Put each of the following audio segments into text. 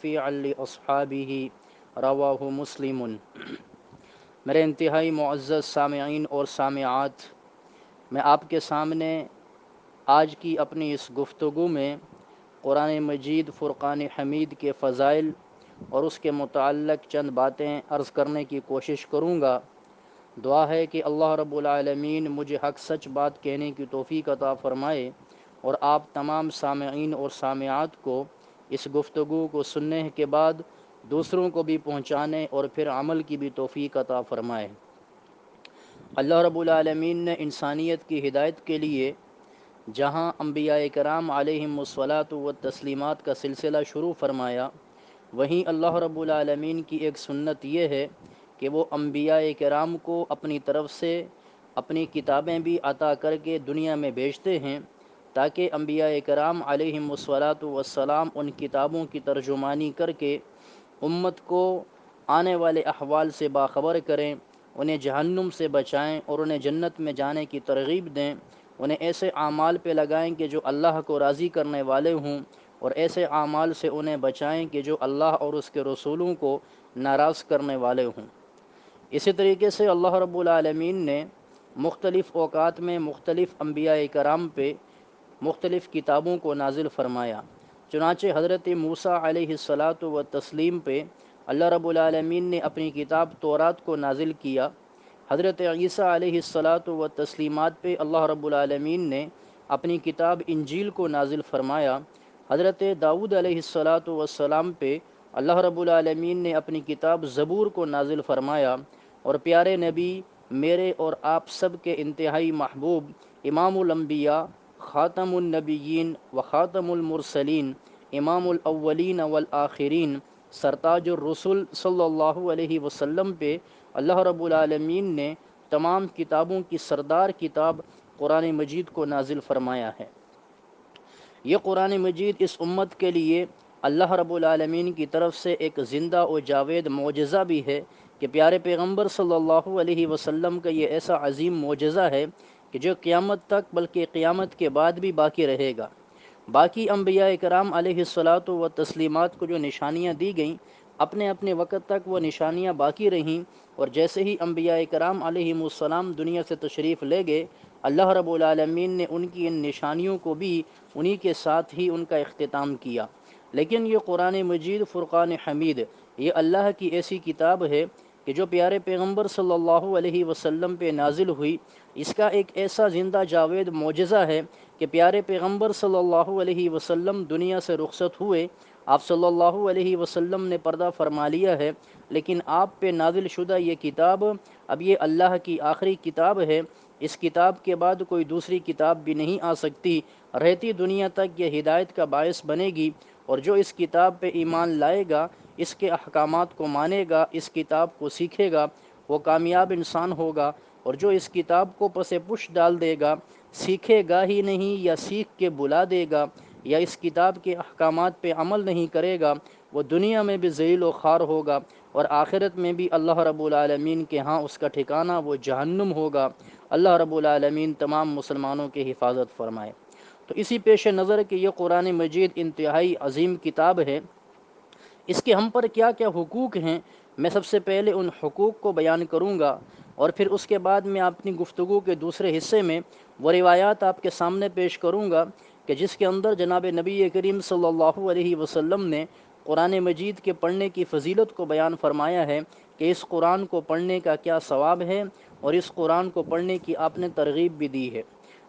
شفیعا لاصحابہ رواہ مسلم۔ میرے انتہائی معزز سامعین اور سامعات، میں آپ کے سامنے آج کی اپنی اس گفتگو میں قرآن مجید فرقان حمید کے فضائل اور اس کے متعلق چند باتیں عرض کرنے کی کوشش کروں گا۔ دعا ہے کہ اللہ رب العالمین مجھے حق سچ بات کہنے کی توفیق عطا فرمائے اور آپ تمام سامعین اور سامعات کو اس گفتگو کو سننے کے بعد دوسروں کو بھی پہنچانے اور پھر عمل کی بھی توفیق عطا فرمائے۔ اللہ رب العالمین نے انسانیت کی ہدایت کے لیے جہاں انبیاء کرام علیہم الصلاۃ والتسلیمات کا سلسلہ شروع فرمایا، وہیں اللہ رب العالمین کی ایک سنت یہ ہے کہ وہ انبیاء کرام کو اپنی طرف سے اپنی کتابیں بھی عطا کر کے دنیا میں بھیجتے ہیں، تاکہ انبیاء کرام علیہم الصلاۃ والسلام ان کتابوں کی ترجمانی کر کے امت کو آنے والے احوال سے باخبر کریں، انہیں جہنم سے بچائیں اور انہیں جنت میں جانے کی ترغیب دیں، انہیں ایسے اعمال پہ لگائیں کہ جو اللہ کو راضی کرنے والے ہوں، اور ایسے اعمال سے انہیں بچائیں کہ جو اللہ اور اس کے رسولوں کو ناراض کرنے والے ہوں۔ اسی طریقے سے اللہ رب العالمین نے مختلف اوقات میں مختلف انبیاء کرام پہ مختلف کتابوں کو نازل فرمایا۔ چنانچہ حضرت موسیٰ علیہ الصلاۃ والتسلیم پہ اللہ رب العالمین نے اپنی کتاب تورات کو نازل کیا۔ حضرت عیسیٰ علیہ الصلاۃ والتسلیمات پہ اللہ رب العالمین نے اپنی کتاب انجیل کو نازل فرمایا۔ حضرت داؤد علیہ الصلاۃ والسلام پہ اللہ رب العالمین نے اپنی کتاب زبور کو نازل فرمایا، اور پیارے نبی میرے اور آپ سب کے انتہائی محبوب امام الانبیاء، خاتم النبیین و خاتم المرسلین، امام الاولین والآخرین، سرتاج الرسل صلی اللہ علیہ وسلم پہ اللہ رب العالمین نے تمام کتابوں کی سردار کتاب قرآن مجید کو نازل فرمایا ہے۔ یہ قرآن مجید اس امت کے لیے اللہ رب العالمین کی طرف سے ایک زندہ و جاوید معجزہ بھی ہے کہ پیارے پیغمبر صلی اللہ علیہ وسلم کا یہ ایسا عظیم معجزہ ہے کہ جو قیامت تک بلکہ قیامت کے بعد بھی باقی رہے گا۔ باقی انبیاء کرام علیہ الصلاۃ و تسلیمات کو جو نشانیاں دی گئیں، اپنے اپنے وقت تک وہ نشانیاں باقی رہیں، اور جیسے ہی انبیاء کرام علیہم السلام دنیا سے تشریف لے گئے، اللہ رب العالمین نے ان کی ان نشانیوں کو بھی انہی کے ساتھ ہی ان کا اختتام کیا۔ لیکن یہ قرآن مجید فرقان حمید یہ اللہ کی ایسی کتاب ہے کہ جو پیارے پیغمبر صلی اللہ علیہ وسلم پہ نازل ہوئی، اس کا ایک ایسا زندہ جاوید معجزہ ہے کہ پیارے پیغمبر صلی اللہ علیہ وسلم دنیا سے رخصت ہوئے، آپ صلی اللہ علیہ وسلم نے پردہ فرما لیا ہے، لیکن آپ پہ نازل شدہ یہ کتاب اب یہ اللہ کی آخری کتاب ہے۔ اس کتاب کے بعد کوئی دوسری کتاب بھی نہیں آ سکتی، رہتی دنیا تک یہ ہدایت کا باعث بنے گی، اور جو اس کتاب پہ ایمان لائے گا، اس کے احکامات کو مانے گا، اس کتاب کو سیکھے گا، وہ کامیاب انسان ہوگا، اور جو اس کتاب کو پس پش ڈال دے گا، سیکھے گا ہی نہیں یا سیکھ کے بلا دے گا، یا اس کتاب کے احکامات پہ عمل نہیں کرے گا، وہ دنیا میں بھی ذلیل و خوار ہوگا، اور آخرت میں بھی اللہ رب العالمین کے ہاں اس کا ٹھکانہ وہ جہنم ہوگا۔ اللہ رب العالمین تمام مسلمانوں کی حفاظت فرمائے۔ تو اسی پیش نظر کہ یہ قرآن مجید انتہائی عظیم کتاب ہے، اس کے ہم پر کیا کیا حقوق ہیں، میں سب سے پہلے ان حقوق کو بیان کروں گا، اور پھر اس کے بعد میں اپنی گفتگو کے دوسرے حصے میں وہ روایات آپ کے سامنے پیش کروں گا کہ جس کے اندر جناب نبی کریم صلی اللہ علیہ وسلم نے قرآن مجید کے پڑھنے کی فضیلت کو بیان فرمایا ہے کہ اس قرآن کو پڑھنے کا کیا ثواب ہے، اور اس قرآن کو پڑھنے کی آپ نے ترغیب بھی دی ہے۔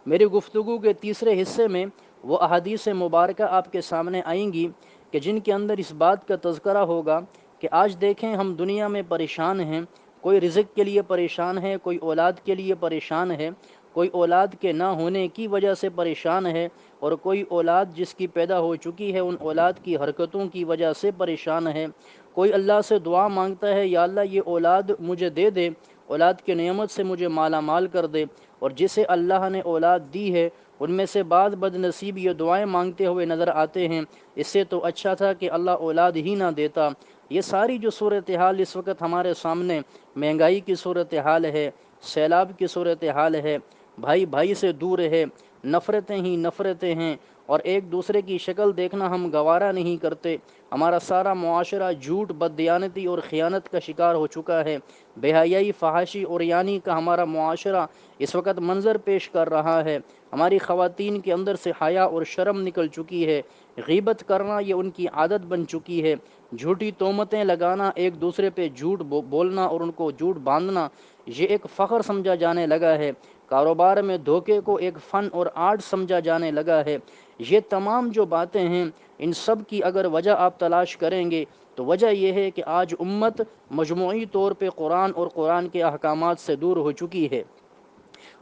میری گفتگو کے تیسرے حصے میں وہ احادیث مبارکہ آپ کے سامنے آئیں گی کہ جن کے اندر اس بات کا تذکرہ ہوگا کہ آج دیکھیں ہم دنیا میں پریشان ہیں، کوئی رزق کے لیے پریشان ہے، کوئی اولاد کے لیے پریشان ہے، کوئی اولاد کے نہ ہونے کی وجہ سے پریشان ہے، اور کوئی اولاد جس کی پیدا ہو چکی ہے ان اولاد کی حرکتوں کی وجہ سے پریشان ہے۔ کوئی اللہ سے دعا مانگتا ہے، یا اللہ یہ اولاد مجھے دے دے، اولاد کی نعمت سے مجھے مالا مال کر دے، اور جسے اللہ نے اولاد دی ہے ان میں سے بعض بد نصیب یہ دعائیں مانگتے ہوئے نظر آتے ہیں، اس سے تو اچھا تھا کہ اللہ اولاد ہی نہ دیتا۔ یہ ساری جو صورتحال اس وقت ہمارے سامنے، مہنگائی کی صورتحال ہے، سیلاب کی صورتحال ہے، بھائی بھائی سے دور ہے، نفرتیں ہی نفرتیں ہیں، اور ایک دوسرے کی شکل دیکھنا ہم گوارا نہیں کرتے۔ ہمارا سارا معاشرہ جھوٹ، بددیانتی اور خیانت کا شکار ہو چکا ہے۔ بے حیائی، فحاشی اور یعنی کا ہمارا معاشرہ اس وقت منظر پیش کر رہا ہے۔ ہماری خواتین کے اندر سے حیا اور شرم نکل چکی ہے۔ غیبت کرنا یہ ان کی عادت بن چکی ہے۔ جھوٹی تہمتیں لگانا، ایک دوسرے پہ جھوٹ بولنا اور ان کو جھوٹ باندھنا یہ ایک فخر سمجھا جانے لگا ہے۔ کاروبار میں دھوکے کو ایک فن اور آرٹ سمجھا جانے لگا ہے۔ یہ تمام جو باتیں ہیں، ان سب کی اگر وجہ آپ تلاش کریں گے تو وجہ یہ ہے کہ آج امت مجموعی طور پہ قرآن اور قرآن کے احکامات سے دور ہو چکی ہے۔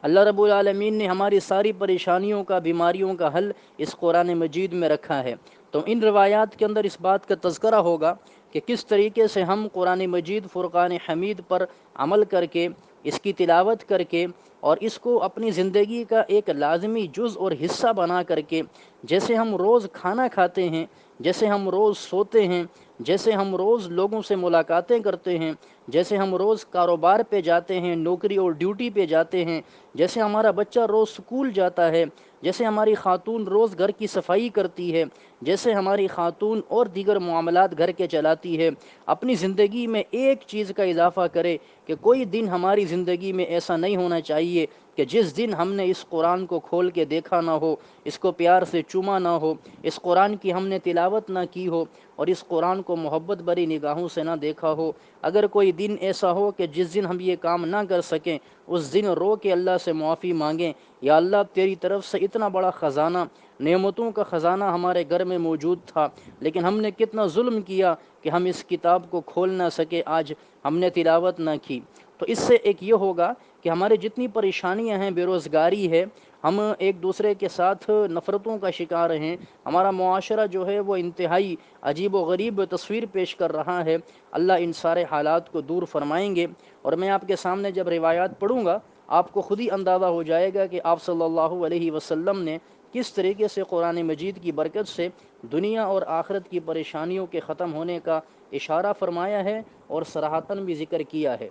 اللہ رب العالمین نے ہماری ساری پریشانیوں کا، بیماریوں کا حل اس قرآن مجید میں رکھا ہے۔ تو ان روایات کے اندر اس بات کا تذکرہ ہوگا کہ کس طریقے سے ہم قرآن مجید فرقان حمید پر عمل کر کے، اس کی تلاوت کر کے اور اس کو اپنی زندگی کا ایک لازمی جز اور حصہ بنا کر کے، جیسے ہم روز کھانا کھاتے ہیں، جیسے ہم روز سوتے ہیں، جیسے ہم روز لوگوں سے ملاقاتیں کرتے ہیں، جیسے ہم روز کاروبار پہ جاتے ہیں، نوکری اور ڈیوٹی پہ جاتے ہیں، جیسے ہمارا بچہ روز سکول جاتا ہے، جیسے ہماری خاتون روز گھر کی صفائی کرتی ہے، جیسے ہماری خاتون اور دیگر معاملات گھر کے چلاتی ہے، اپنی زندگی میں ایک چیز کا اضافہ کرے کہ کوئی دن ہماری زندگی میں ایسا نہیں ہونا چاہیے کہ جس دن ہم نے اس قرآن کو کھول کے دیکھا نہ ہو، اس کو پیار سے چوما نہ ہو، اس قرآن کی ہم نے تلاوت نہ کی ہو اور اس قرآن کو محبت بری نگاہوں سے نہ دیکھا ہو۔ اگر کوئی دن ایسا ہو کہ جس دن ہم یہ کام نہ کر سکیں، اس دن رو کے اللہ سے معافی مانگیں، یا اللہ تیری طرف سے اتنا بڑا خزانہ، نعمتوں کا خزانہ ہمارے گھر میں موجود تھا، لیکن ہم نے کتنا ظلم کیا کہ ہم اس کتاب کو کھول نہ سکے، آج ہم نے تلاوت نہ کی۔ تو اس سے ایک یہ ہوگا کہ ہمارے جتنی پریشانیاں ہیں، بے روزگاری ہے، ہم ایک دوسرے کے ساتھ نفرتوں کا شکار ہیں، ہمارا معاشرہ جو ہے وہ انتہائی عجیب و غریب تصویر پیش کر رہا ہے، اللہ ان سارے حالات کو دور فرمائیں گے۔ اور میں آپ کے سامنے جب روایات پڑھوں گا، آپ کو خود ہی اندازہ ہو جائے گا کہ آپ صلی اللہ علیہ وسلم نے کس طریقے سے قرآن مجید کی برکت سے دنیا اور آخرت کی پریشانیوں کے ختم ہونے کا اشارہ فرمایا ہے اور صراحتاً بھی ذکر کیا ہے۔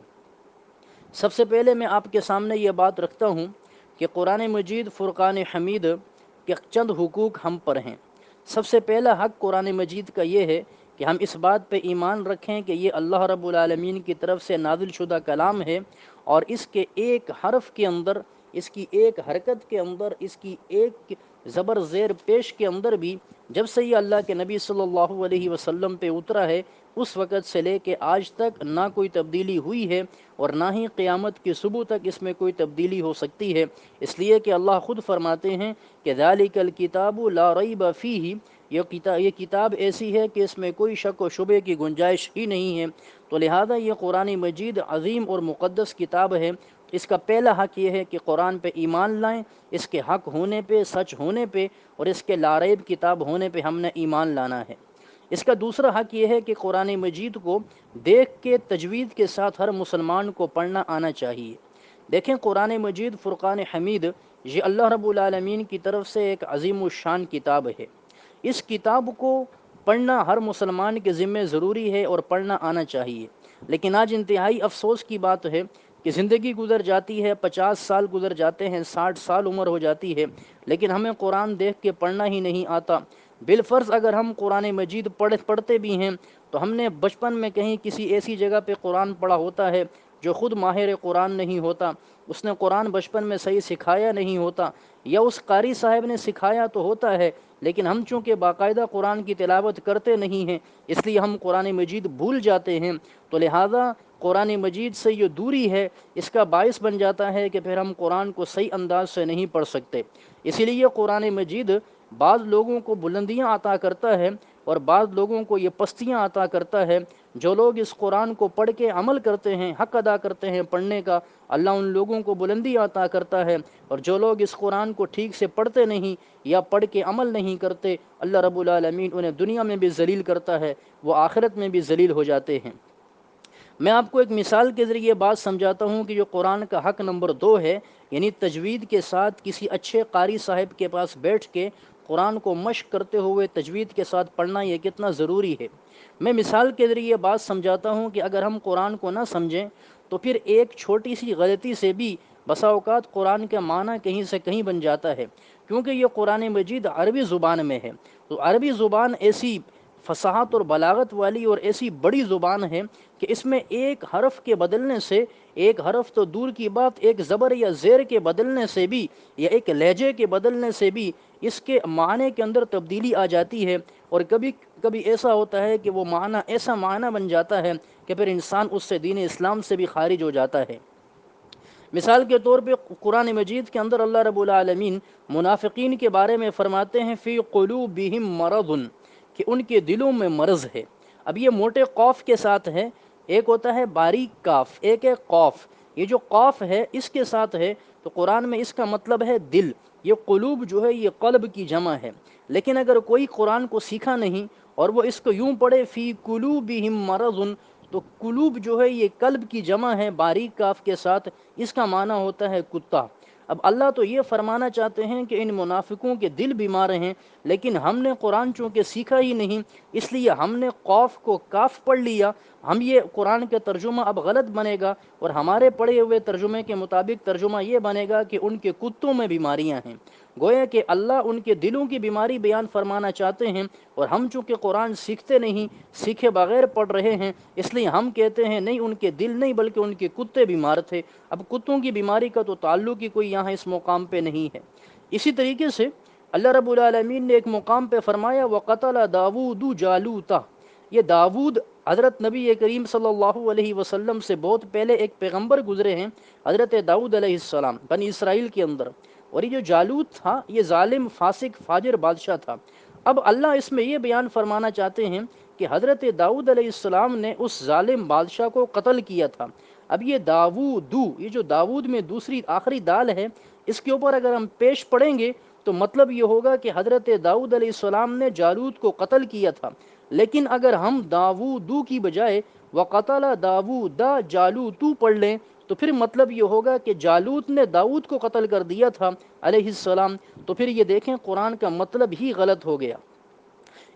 سب سے پہلے میں آپ کے سامنے یہ بات رکھتا ہوں کہ قرآن مجید فرقان حمید کے چند حقوق ہم پر ہیں۔ سب سے پہلا حق قرآن مجید کا یہ ہے کہ ہم اس بات پہ ایمان رکھیں کہ یہ اللہ رب العالمین کی طرف سے نازل شدہ کلام ہے، اور اس کے ایک حرف کے اندر، اس کی ایک حرکت کے اندر، اس کی ایک زبر زیر پیش کے اندر بھی جب سے یہ اللہ کے نبی صلی اللہ علیہ وسلم پہ اترا ہے، اس وقت سے لے کے آج تک نہ کوئی تبدیلی ہوئی ہے اور نہ ہی قیامت کی صبح تک اس میں کوئی تبدیلی ہو سکتی ہے۔ اس لیے کہ اللہ خود فرماتے ہیں کہ ذالک الکتاب لا ریب فیہ، یہ کتاب ایسی ہے کہ اس میں کوئی شک و شبے کی گنجائش ہی نہیں ہے۔ تو لہذا یہ قرآن مجید عظیم اور مقدس کتاب ہے۔ اس کا پہلا حق یہ ہے کہ قرآن پہ ایمان لائیں، اس کے حق ہونے پہ، سچ ہونے پہ اور اس کے لا ریب کتاب ہونے پہ ہم نے ایمان لانا ہے۔ اس کا دوسرا حق یہ ہے کہ قرآن مجید کو دیکھ کے تجوید کے ساتھ ہر مسلمان کو پڑھنا آنا چاہیے۔ دیکھیں، قرآن مجید فرقان حمید یہ اللہ رب العالمین کی طرف سے ایک عظیم الشان کتاب ہے۔ اس کتاب کو پڑھنا ہر مسلمان کے ذمہ ضروری ہے اور پڑھنا آنا چاہیے۔ لیکن آج انتہائی افسوس کی بات ہے کہ زندگی گزر جاتی ہے، 50 سال گزر جاتے ہیں، 60 سال عمر ہو جاتی ہے، لیکن ہمیں قرآن دیکھ کے پڑھنا ہی نہیں آتا۔ بالفرض اگر ہم قرآن مجید پڑھتے بھی ہیں تو ہم نے بچپن میں کہیں کسی ایسی جگہ پہ قرآن پڑھا ہوتا ہے جو خود ماہر قرآن نہیں ہوتا، اس نے قرآن بچپن میں صحیح سکھایا نہیں ہوتا، یا اس قاری صاحب نے سکھایا تو ہوتا ہے لیکن ہم چونکہ باقاعدہ قرآن کی تلاوت کرتے نہیں ہیں، اس لیے ہم قرآن مجید بھول جاتے ہیں۔ تو لہٰذا قرآن مجید سے یہ دوری ہے، اس کا باعث بن جاتا ہے کہ پھر ہم قرآن کو صحیح انداز سے نہیں پڑھ سکتے۔ اسی لیے قرآن مجید بعض لوگوں کو بلندیاں عطا کرتا ہے اور بعض لوگوں کو یہ پستیاں عطا کرتا ہے۔ جو لوگ اس قرآن کو پڑھ کے عمل کرتے ہیں، حق ادا کرتے ہیں پڑھنے کا، اللہ ان لوگوں کو بلندی عطا کرتا ہے، اور جو لوگ اس قرآن کو ٹھیک سے پڑھتے نہیں یا پڑھ کے عمل نہیں کرتے، اللہ رب العالمین انہیں دنیا میں بھی ذلیل کرتا ہے، وہ آخرت میں بھی ذلیل ہو جاتے ہیں۔ میں آپ کو ایک مثال کے ذریعے بات سمجھاتا ہوں کہ جو قرآن کا حق نمبر 2 ہے، یعنی تجوید کے ساتھ کسی اچھے قاری صاحب کے پاس بیٹھ کے قرآن کو مشق کرتے ہوئے تجوید کے ساتھ پڑھنا یہ کتنا ضروری ہے۔ میں مثال کے ذریعے بات سمجھاتا ہوں کہ اگر ہم قرآن کو نہ سمجھیں تو پھر ایک چھوٹی سی غلطی سے بھی بسا اوقات قرآن کا معنی کہیں سے کہیں بن جاتا ہے۔ کیونکہ یہ قرآن مجید عربی زبان میں ہے، تو عربی زبان ایسی فصاحت اور بلاغت والی اور ایسی بڑی زبان ہے کہ اس میں ایک حرف کے بدلنے سے، ایک حرف تو دور کی بات، ایک زبر یا زیر کے بدلنے سے بھی، یا ایک لہجے کے بدلنے سے بھی اس کے معنی کے اندر تبدیلی آ جاتی ہے، اور کبھی کبھی ایسا ہوتا ہے کہ وہ معنی ایسا معنی بن جاتا ہے کہ پھر انسان اس سے دین اسلام سے بھی خارج ہو جاتا ہے۔ مثال کے طور پہ قرآن مجید کے اندر اللہ رب العالمین منافقین کے بارے میں فرماتے ہیں فی قلوبہم مرض، کہ ان کے دلوں میں مرض ہے۔ اب یہ موٹے قاف کے ساتھ ہے، ایک ہوتا ہے باریک کاف، ایک ہے قاف، یہ جو قاف ہے اس کے ساتھ ہے تو قرآن میں اس کا مطلب ہے دل۔ یہ قلوب جو ہے یہ قلب کی جمع ہے، لیکن اگر کوئی قرآن کو سیکھا نہیں اور وہ اس کو یوں پڑھے فی قلوبہم مرض، تو قلوب جو ہے یہ قلب کی جمع ہے باریک کاف کے ساتھ، اس کا معنی ہوتا ہے کتا۔ اب اللہ تو یہ فرمانا چاہتے ہیں کہ ان منافقوں کے دل بیمار ہیں، لیکن ہم نے قرآن چونکہ سیکھا ہی نہیں، اس لیے ہم نے قاف کو کاف پڑھ لیا، ہم یہ قرآن کا ترجمہ اب غلط بنے گا، اور ہمارے پڑھے ہوئے ترجمے کے مطابق ترجمہ یہ بنے گا کہ ان کے کتوں میں بیماریاں ہیں۔ گویا کہ اللہ ان کے دلوں کی بیماری بیان فرمانا چاہتے ہیں، اور ہم چونکہ قرآن سیکھتے نہیں، سیکھے بغیر پڑھ رہے ہیں، اس لیے ہم کہتے ہیں نہیں ان کے دل نہیں بلکہ ان کے کتے بیمار تھے۔ اب کتوں کی بیماری کا تو تعلق ہی کوئی یہاں اس مقام پہ نہیں ہے۔ اسی طریقے سے اللہ رب العالمین نے ایک مقام پہ فرمایا وَقَتَلَ دَاوُودُ جَالُوتَ، یہ داود حضرت نبی کریم صلی اللہ علیہ وسلم سے بہت پہلے ایک پیغمبر گزرے ہیں، حضرت داؤد علیہ السلام بنی اسرائیل کے اندر، اور یہ جو جالوت تھا یہ ظالم فاسق فاجر بادشاہ تھا۔ اب اللہ اس میں یہ بیان فرمانا چاہتے ہیں کہ حضرت داؤد علیہ السلام نے اس ظالم بادشاہ کو قتل کیا تھا۔ اب یہ داوودو، یہ جو داود میں دوسری آخری دال ہے، اس کے اوپر اگر ہم پیش پڑیں گے تو مطلب یہ ہوگا کہ حضرت داؤد علیہ السلام نے جالوت کو قتل کیا تھا، لیکن اگر ہم داوودو کی بجائے وقتل داوود جالوتو پڑھ لیں تو پھر مطلب یہ ہوگا کہ جالوت نے داؤد کو قتل کر دیا تھا علیہ السلام، تو پھر یہ دیکھیں قرآن کا مطلب ہی غلط ہو گیا۔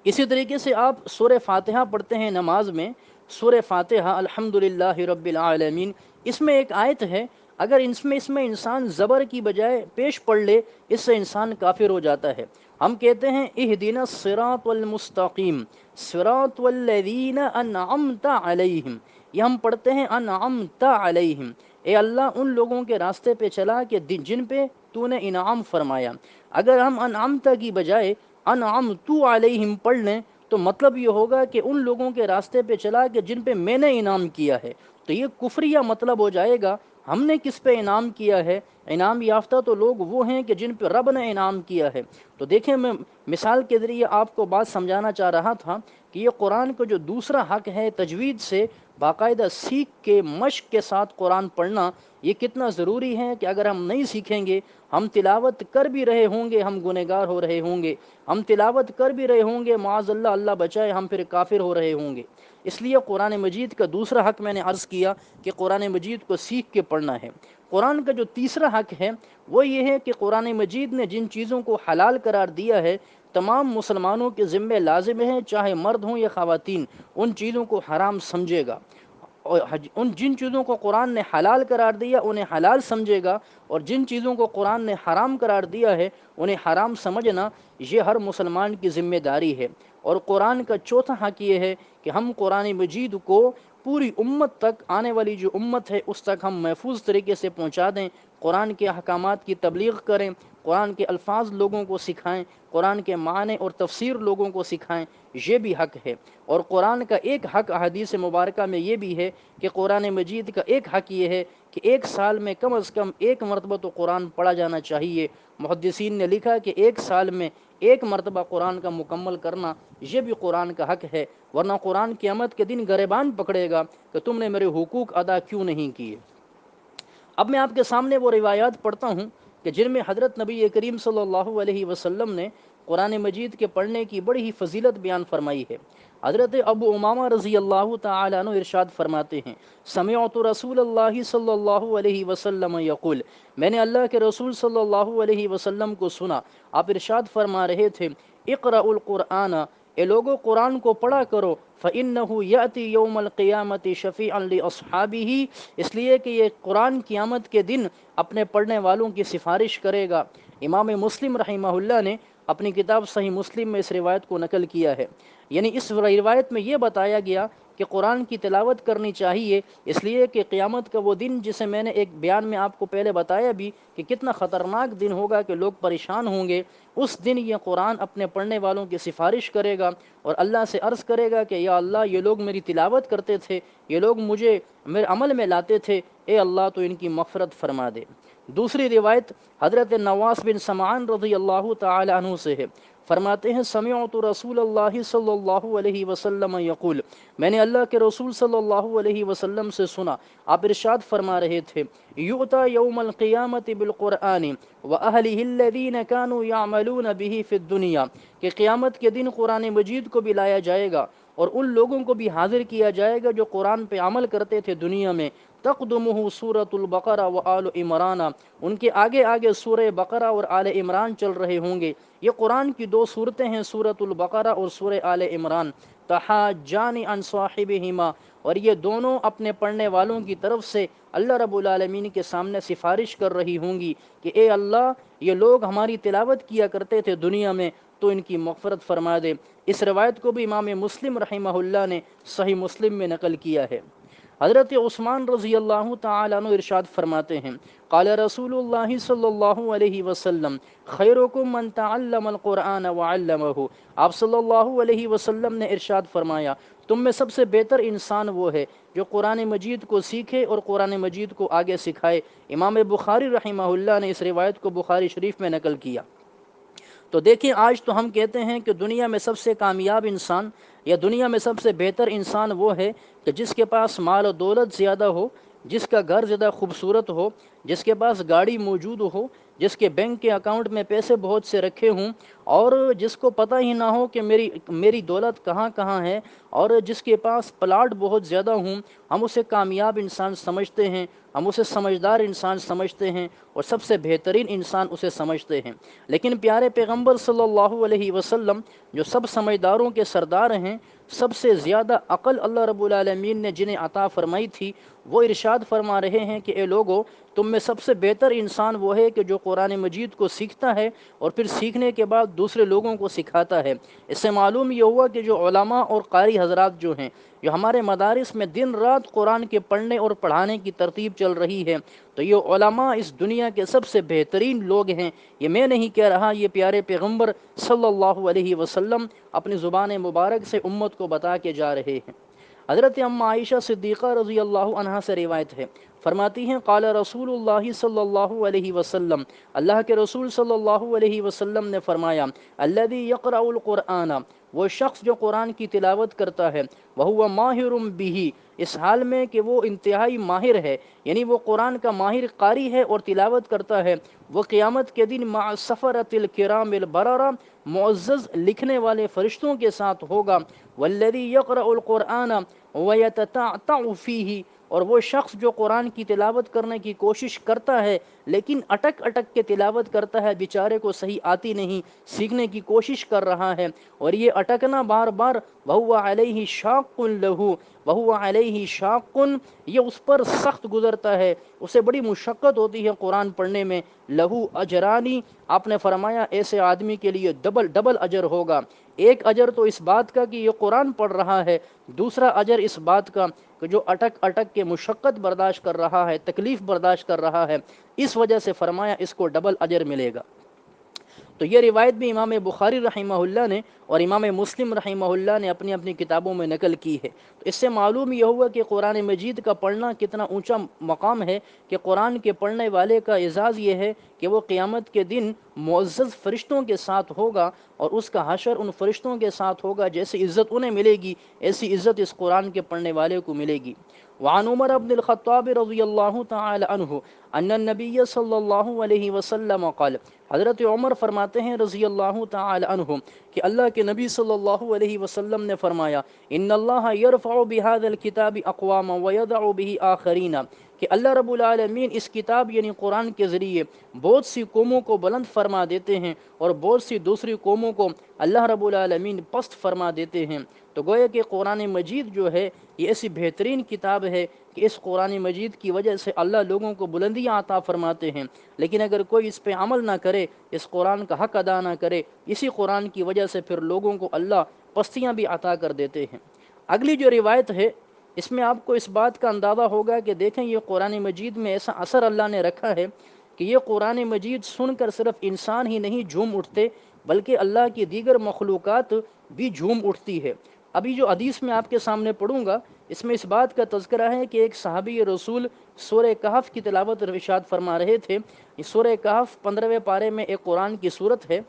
اسی طریقے سے آپ سورہ فاتحہ پڑھتے ہیں نماز میں، سورہ فاتحہ الحمدللہ رب العالمین، اس میں ایک آیت ہے، اگر اس میں انسان زبر کی بجائے پیش پڑھ لے اس سے انسان کافر ہو جاتا ہے۔ ہم کہتے ہیں اہدنا الصراط المستقیم صراط الذین انعمت علیہم، یہ ہم پڑھتے ہیں انعمت علیہم، اے اللہ ان لوگوں کے راستے پہ چلا کہ جن پہ تو نے انعام فرمایا۔ اگر ہم انعمت کی بجائے انعمت علیہم پڑھ لیں تو مطلب یہ ہوگا کہ ان لوگوں کے راستے پہ چلا کہ جن پہ میں نے انعام کیا ہے، تو یہ کفریہ مطلب ہو جائے گا۔ ہم نے کس پہ انعام کیا ہے؟ انعام یافتہ تو لوگ وہ ہیں کہ جن پہ رب نے انعام کیا ہے۔ تو دیکھیں میں مثال کے ذریعے آپ کو بات سمجھانا چاہ رہا تھا کہ یہ قرآن کا جو دوسرا حق ہے تجوید سے باقاعدہ سیکھ کے مشق کے ساتھ قرآن پڑھنا، یہ کتنا ضروری ہے کہ اگر ہم نہیں سیکھیں گے، ہم تلاوت کر بھی رہے ہوں گے ہم گنہگار ہو رہے ہوں گے، ہم تلاوت کر بھی رہے ہوں گے معاذ اللہ اللہ بچائے ہم پھر کافر ہو رہے ہوں گے۔ اس لیے قرآن مجید کا دوسرا حق میں نے عرض کیا کہ قرآن مجید کو سیکھ کے پڑھنا ہے۔ قرآن کا جو تیسرا حق ہے وہ یہ ہے کہ قرآن مجید نے جن چیزوں کو حلال قرار دیا ہے تمام مسلمانوں کے ذمہ لازم ہے، چاہے مرد ہوں یا خواتین، ان چیزوں کو حرام سمجھے گا، اور جن چیزوں کو قرآن نے حلال قرار دیا انہیں حلال سمجھے گا، اور جن چیزوں کو قرآن نے حرام قرار دیا ہے انہیں حرام سمجھنا، یہ ہر مسلمان کی ذمہ داری ہے۔ اور قرآن کا چوتھا حق یہ ہے کہ ہم قرآن مجید کو پوری امت تک، آنے والی جو امت ہے اس تک ہم محفوظ طریقے سے پہنچا دیں، قرآن کے احکامات کی تبلیغ کریں، قرآن کے الفاظ لوگوں کو سکھائیں، قرآن کے معنی اور تفسیر لوگوں کو سکھائیں، یہ بھی حق ہے۔ اور قرآن کا ایک حق احادیث مبارکہ میں یہ بھی ہے کہ قرآن مجید کا ایک حق یہ ہے کہ ایک سال میں کم از کم ایک مرتبہ تو قرآن پڑھا جانا چاہیے۔ محدثین نے لکھا کہ ایک سال میں ایک مرتبہ قرآن کا مکمل کرنا یہ بھی قرآن کا حق ہے، ورنہ قرآن قیامت کے دن گریبان پکڑے گا کہ تم نے میرے حقوق ادا کیوں نہیں کیے۔ اب میں آپ کے سامنے وہ روایات پڑھتا ہوں کہ جن میں حضرت نبی کریم صلی اللہ علیہ وسلم نے قرآن مجید کے پڑھنے کی بڑی ہی فضیلت بیان فرمائی ہے۔ حضرت ابو امامہ رضی اللہ تعالیٰ عنہ ارشاد فرماتے ہیں سمعت رسول اللہ صلی اللہ علیہ وسلم یقول، میں نے اللہ کے رسول صلی اللہ علیہ وسلم کو سنا، آپ ارشاد فرما رہے تھے اقرأوا القرآن، اے لوگو قرآن کو پڑھا کرو، فإنه یأتی یوم القیامت شفیعا لأصحابہ، اس لیے کہ یہ قرآن قیامت کے دن اپنے پڑھنے والوں کی سفارش کرے گا۔ امام مسلم رحمہ اللہ نے اپنی کتاب صحیح مسلم میں اس روایت کو نقل کیا ہے۔ یعنی اس روایت میں یہ بتایا گیا کہ قرآن کی تلاوت کرنی چاہیے، اس لیے کہ قیامت کا وہ دن جسے میں نے ایک بیان میں آپ کو پہلے بتایا بھی کہ کتنا خطرناک دن ہوگا کہ لوگ پریشان ہوں گے، اس دن یہ قرآن اپنے پڑھنے والوں کی سفارش کرے گا اور اللہ سے عرض کرے گا کہ یا اللہ یہ لوگ میری تلاوت کرتے تھے، یہ لوگ مجھے میرے عمل میں لاتے تھے، اے اللہ تو ان کی مغفرت فرما دے۔ دوسری روایت حضرت نواس بن سمعان رضی اللہ تعالی عنہ سے ہے، فرماتے ہیں سمعت رسول اللہ صلی اللہ علیہ وسلم یقول، میں نے اللہ کے رسول صلی اللہ علیہ وسلم سے سنا، آپ ارشاد فرما رہے تھے یؤتی یوم القیامت بالقرآن واہلہ الذین کانوا یعملون به فی الدنیا، کہ قیامت کے دن قرآن مجید کو بھی لایا جائے گا اور ان لوگوں کو بھی حاضر کیا جائے گا جو قرآن پہ عمل کرتے تھے دنیا میں، تقدمہ سورۃ البقرہ و آل عمران، ان کے آگے آگے سورہ بقرہ اور آل عمران چل رہے ہوں گے۔ یہ قرآن کی دو صورتیں ہیں، سورۃ البقرہ اور سورہ آل عمران، تحاجان عن صاحبہما، اور یہ دونوں اپنے پڑھنے والوں کی طرف سے اللہ رب العالمین کے سامنے سفارش کر رہی ہوں گی کہ اے اللہ یہ لوگ ہماری تلاوت کیا کرتے تھے دنیا میں تو ان کی مغفرت فرما دے۔ اس روایت کو بھی امام مسلم رحمہ اللہ نے صحیح مسلم میں نقل کیا ہے۔ حضرت عثمان رضی اللہ تعالیٰ عنہ ارشاد فرماتے ہیں قال رسول اللہ صلی اللہ علیہ وسلم خیرکم من تعلم القرآن وعلمہ، آپ صلی اللہ علیہ وسلم نے ارشاد فرمایا تم میں سب سے بہتر انسان وہ ہے جو قرآن مجید کو سیکھے اور قرآن مجید کو آگے سکھائے۔ امام بخاری رحمہ اللہ نے اس روایت کو بخاری شریف میں نقل کیا۔ تو دیکھیں آج تو ہم کہتے ہیں کہ دنیا میں سب سے کامیاب انسان یا دنیا میں سب سے بہتر انسان وہ ہے کہ جس کے پاس مال و دولت زیادہ ہو، جس کا گھر زیادہ خوبصورت ہو، جس کے پاس گاڑی موجود ہو، جس کے بینک کے اکاؤنٹ میں پیسے بہت سے رکھے ہوں، اور جس کو پتہ ہی نہ ہو کہ میری دولت کہاں کہاں ہے، اور جس کے پاس پلاٹ بہت زیادہ ہوں، ہم اسے کامیاب انسان سمجھتے ہیں، ہم اسے سمجھدار انسان سمجھتے ہیں اور سب سے بہترین انسان اسے سمجھتے ہیں۔ لیکن پیارے پیغمبر صلی اللہ علیہ وسلم جو سب سمجھداروں کے سردار ہیں، سب سے زیادہ عقل اللہ رب العالمین نے جنہیں عطا فرمائی تھی، وہ ارشاد فرما رہے ہیں کہ اے لوگو تم میں سب سے بہتر انسان وہ ہے کہ جو قرآن مجید کو سیکھتا ہے اور پھر سیکھنے کے بعد دوسرے لوگوں کو سکھاتا ہے۔ اس سے معلوم یہ ہوا کہ جو علماء اور قاری حضرات جو ہیں، جو ہمارے مدارس میں دن رات قرآن کے پڑھنے اور پڑھانے کی ترتیب چل رہی ہے، تو یہ علماء اس دنیا کے سب سے بہترین لوگ ہیں۔ یہ میں نہیں کہہ رہا، یہ پیارے پیغمبر صلی اللہ علیہ وسلم اپنی زبان مبارک سے امت کو بتا کے جا رہے ہیں۔ حضرت اما عائشہ صدیقہ رضی اللہ عنہا سے روایت ہے، فرماتی ہیں قال رسول اللہ صلی اللہ علیہ وسلم، اللہ کے رسول صلی اللہ علیہ وسلم نے فرمایا الذی یقرأ القرآن، وہ شخص جو قرآن کی تلاوت کرتا ہے، وہو ماہر بہ، اس حال میں کہ وہ انتہائی ماہر ہے، یعنی وہ قرآن کا ماہر قاری ہے اور تلاوت کرتا ہے، وہ قیامت کے دن مع السفرۃ الکرام البررہ، معزز لکھنے والے فرشتوں کے ساتھ ہوگا۔ والذی یقرأ القرآن ویتتعتع فیہ، اور وہ شخص جو قرآن کی تلاوت کرنے کی کوشش کرتا ہے لیکن اٹک اٹک کے تلاوت کرتا ہے، بیچارے کو صحیح آتی نہیں، سیکھنے کی کوشش کر رہا ہے اور یہ اٹکنا بار بار، وہو علیہ شاق لہ، وہو علیہ شاق، یہ اس پر سخت گزرتا ہے، اسے بڑی مشقت ہوتی ہے قرآن پڑھنے میں، لہو اجرانی، آپ نے فرمایا ایسے آدمی کے لیے ڈبل اجر ہوگا۔ ایک اجر تو اس بات کا کہ یہ قرآن پڑھ رہا ہے، دوسرا اجر اس بات کا کہ جو اٹک اٹک کے مشقت برداشت کر رہا ہے، تکلیف برداشت کر رہا ہے، اس وجہ سے فرمایا اس کو ڈبل اجر ملے گا۔ تو یہ روایت بھی امام بخاری رحمہ اللہ نے اور امام مسلم رحمہ اللہ نے اپنی اپنی کتابوں میں نقل کی ہے۔ تو اس سے معلوم یہ ہوا کہ قرآن مجید کا پڑھنا کتنا اونچا مقام ہے کہ قرآن کے پڑھنے والے کا اعزاز یہ ہے کہ وہ قیامت کے دن معزز فرشتوں کے ساتھ ہوگا اور اس کا حشر ان فرشتوں کے ساتھ ہوگا، جیسی عزت انہیں ملے گی ایسی عزت اس قرآن کے پڑھنے والے کو ملے گی۔ وعن عمر بن الخطاب رضی اللہ تعالی عنہ ان النبی صلی اللہ علیہ وسلم قال، حضرت عمر فرماتے ہیں رضی اللہ تعالی عنہ کہ اللہ کے نبی صلی اللہ علیہ وسلم نے فرمایا ان اللہ یرفع بهذا الكتاب اقواما ويضع به آخرین، کہ اللہ رب العالمین اس کتاب یعنی قرآن کے ذریعے بہت سی قوموں کو بلند فرما دیتے ہیں اور بہت سی دوسری قوموں کو اللہ رب العالمین پست فرما دیتے ہیں۔ تو گویا کہ قرآن مجید جو ہے یہ ایسی بہترین کتاب ہے کہ اس قرآن مجید کی وجہ سے اللہ لوگوں کو بلندیاں عطا فرماتے ہیں، لیکن اگر کوئی اس پہ عمل نہ کرے، اس قرآن کا حق ادا نہ کرے، اسی قرآن کی وجہ سے پھر لوگوں کو اللہ پستیاں بھی عطا کر دیتے ہیں۔ اگلی جو روایت ہے اس میں آپ کو اس بات کا اندازہ ہوگا کہ دیکھیں یہ قرآن مجید میں ایسا اثر اللہ نے رکھا ہے کہ یہ قرآن مجید سن کر صرف انسان ہی نہیں جھوم اٹھتے بلکہ اللہ کی دیگر مخلوقات بھی جھوم اٹھتی ہے۔ ابھی جو حدیث میں آپ کے سامنے پڑھوں گا اس میں اس بات کا تذکرہ ہے کہ ایک صحابی رسول سورہ کہف کی تلاوت ارشاد فرما رہے تھے۔ سورہ کہف 15ویں پارے میں ایک قرآن کی صورت ہے۔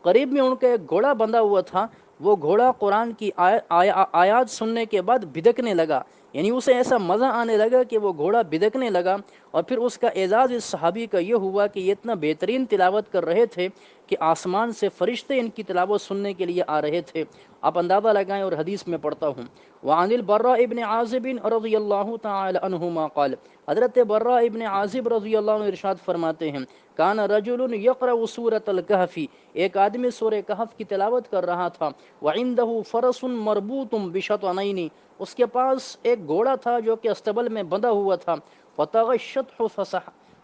قریب میں ان کا ایک گھوڑا بندھا ہوا تھا، وہ گھوڑا قرآن کی آیات سننے کے بعد بھدکنے لگا، یعنی اسے ایسا مزہ آنے لگا کہ وہ گھوڑا بھدکنے لگا، اور پھر اس کا اعزاز اس صحابی کا یہ ہوا کہ یہ اتنا بہترین تلاوت کر رہے تھے کہ آسمان سے فرشتے ان کی تلاوت سننے کے لیے آ رہے تھے۔ آپ اندازہ لگائیں، اور حدیث میں پڑھتا ہوں، وعن البراء ابن عازب رضی اللہ تعالی عنہما قال، حضرت براء ابن عازب رضی اللہ عنہ ارشاد فرماتے ہیں، کان رجل یقرأ سورۃ الکہف، ایک آدمی سورہ کہف کی تلاوت کر رہا تھا، وعندہ فرس مربوط بشطنین، اس کے پاس ایک گھوڑا تھا جو کہ استبل میں بندھا ہوا تھا، فتغشتہ